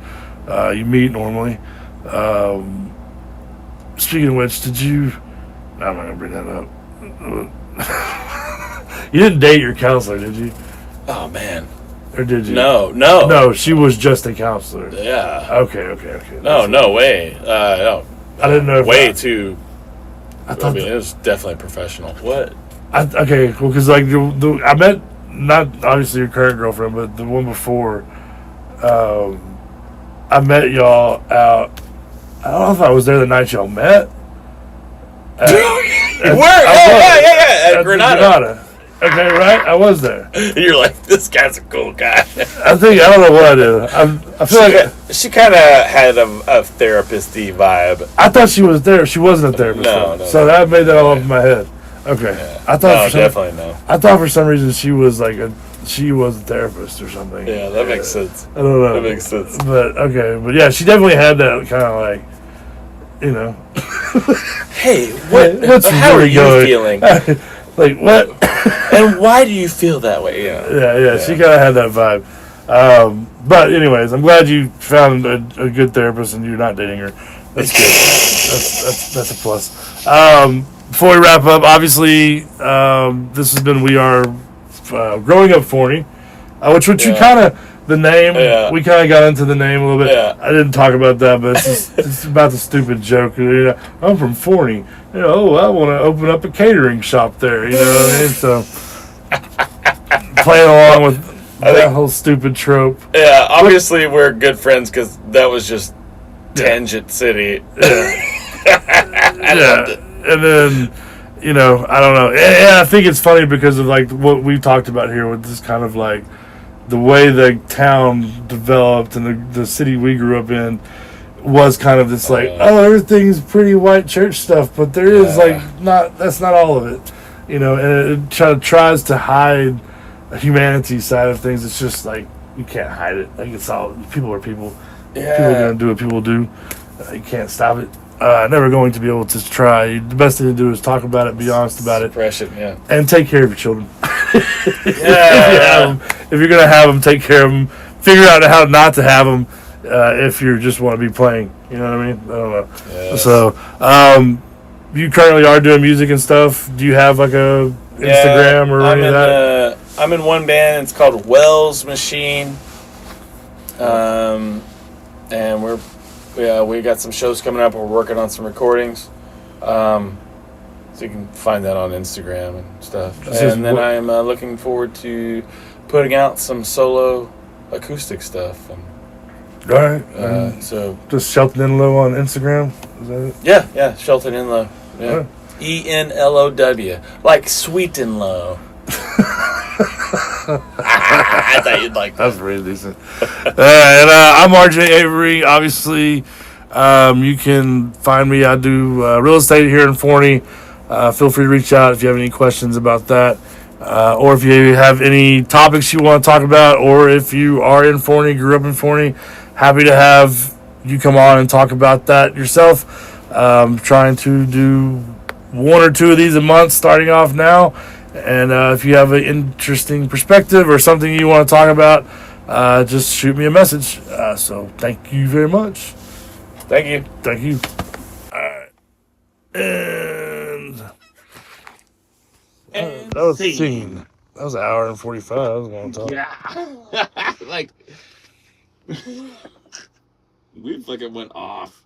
you meet normally. Speaking of which, did you? No, I'm not gonna bring that up. You didn't date your counselor, did you? Oh man. Or did you? No, she was just a counselor. Yeah. Okay. No way. No. I didn't know. Too. I mean, it was definitely professional. What? Okay, well, because I met not obviously your current girlfriend, but the one before. I met y'all out. I don't know if I was there the night y'all met. At Granada. Okay, right? I was there. You're like, this guy's a cool guy. I don't know what I did. I feel like she kind of had a therapist-y vibe. I thought she was there. She wasn't a therapist. No. So that made that all up in my head. Okay. Yeah. I thought definitely no. I thought for some reason she was a therapist or something. Yeah, that makes sense. I don't know. That makes sense. But okay, but yeah, she definitely had that kind of like, you know. Hey, how are you feeling? Like what? And why do you feel that way? Yeah. She kind of had that vibe. But anyways, I'm glad you found a good therapist and you're not dating her. That's good. That's a plus. Before we wrap up, obviously, this has been We Are Growing Up Forney, which you kind of, the name, we kind of got into the name a little bit. Yeah. I didn't talk about that, but it's about the stupid joke. You know, I'm from Forney. You know, I want to open up a catering shop there. You know what I mean? So, playing along with that whole stupid trope. Yeah, obviously we're good friends because that was just Tangent City. I loved it. And then, you know, I don't know. Yeah, I think it's funny because of like what we talked about here with this kind of like the way the town developed and the city we grew up in was kind of this like, everything's pretty white church stuff, but there is that's not all of it, you know, and it tries to hide the humanity side of things. It's just like, you can't hide it. Like, it's all, people are people. Yeah. People are going to do what people do. You can't stop it. Never going to be able to try. The best thing to do is talk about it, be honest about it, and take care of your children. If you're going to have them, take care of them. Figure out how not to have them if you just want to be playing. You know what I mean? I don't know. Yes. So, you currently are doing music and stuff. Do you have like a Instagram or any of that? I'm in one band. It's called Wells Machine. And we got some shows coming up. We're working on some recordings. So you can find that on Instagram and stuff. And then I'm looking forward to putting out some solo acoustic stuff. And, all right. So just Shelton Enlow on Instagram. Is that it? Yeah. Shelton Enlow. Yeah. ENLOW, like Sweet and Low. I thought you'd like that. That's pretty decent. And I'm RJ Avery. Obviously, you can find me. I do real estate here in Forney. Feel free to reach out if you have any questions about that, or if you have any topics you want to talk about, or if you are in Forney, grew up in Forney, happy to have you come on and talk about that yourself. Trying to do one or two of these a month starting off now. And if you have an interesting perspective or something you want to talk about, just shoot me a message. So thank you very much. Thank you. All right. And that was scene. That was an hour and 45. That was a long time. Yeah. Like, we fucking went off.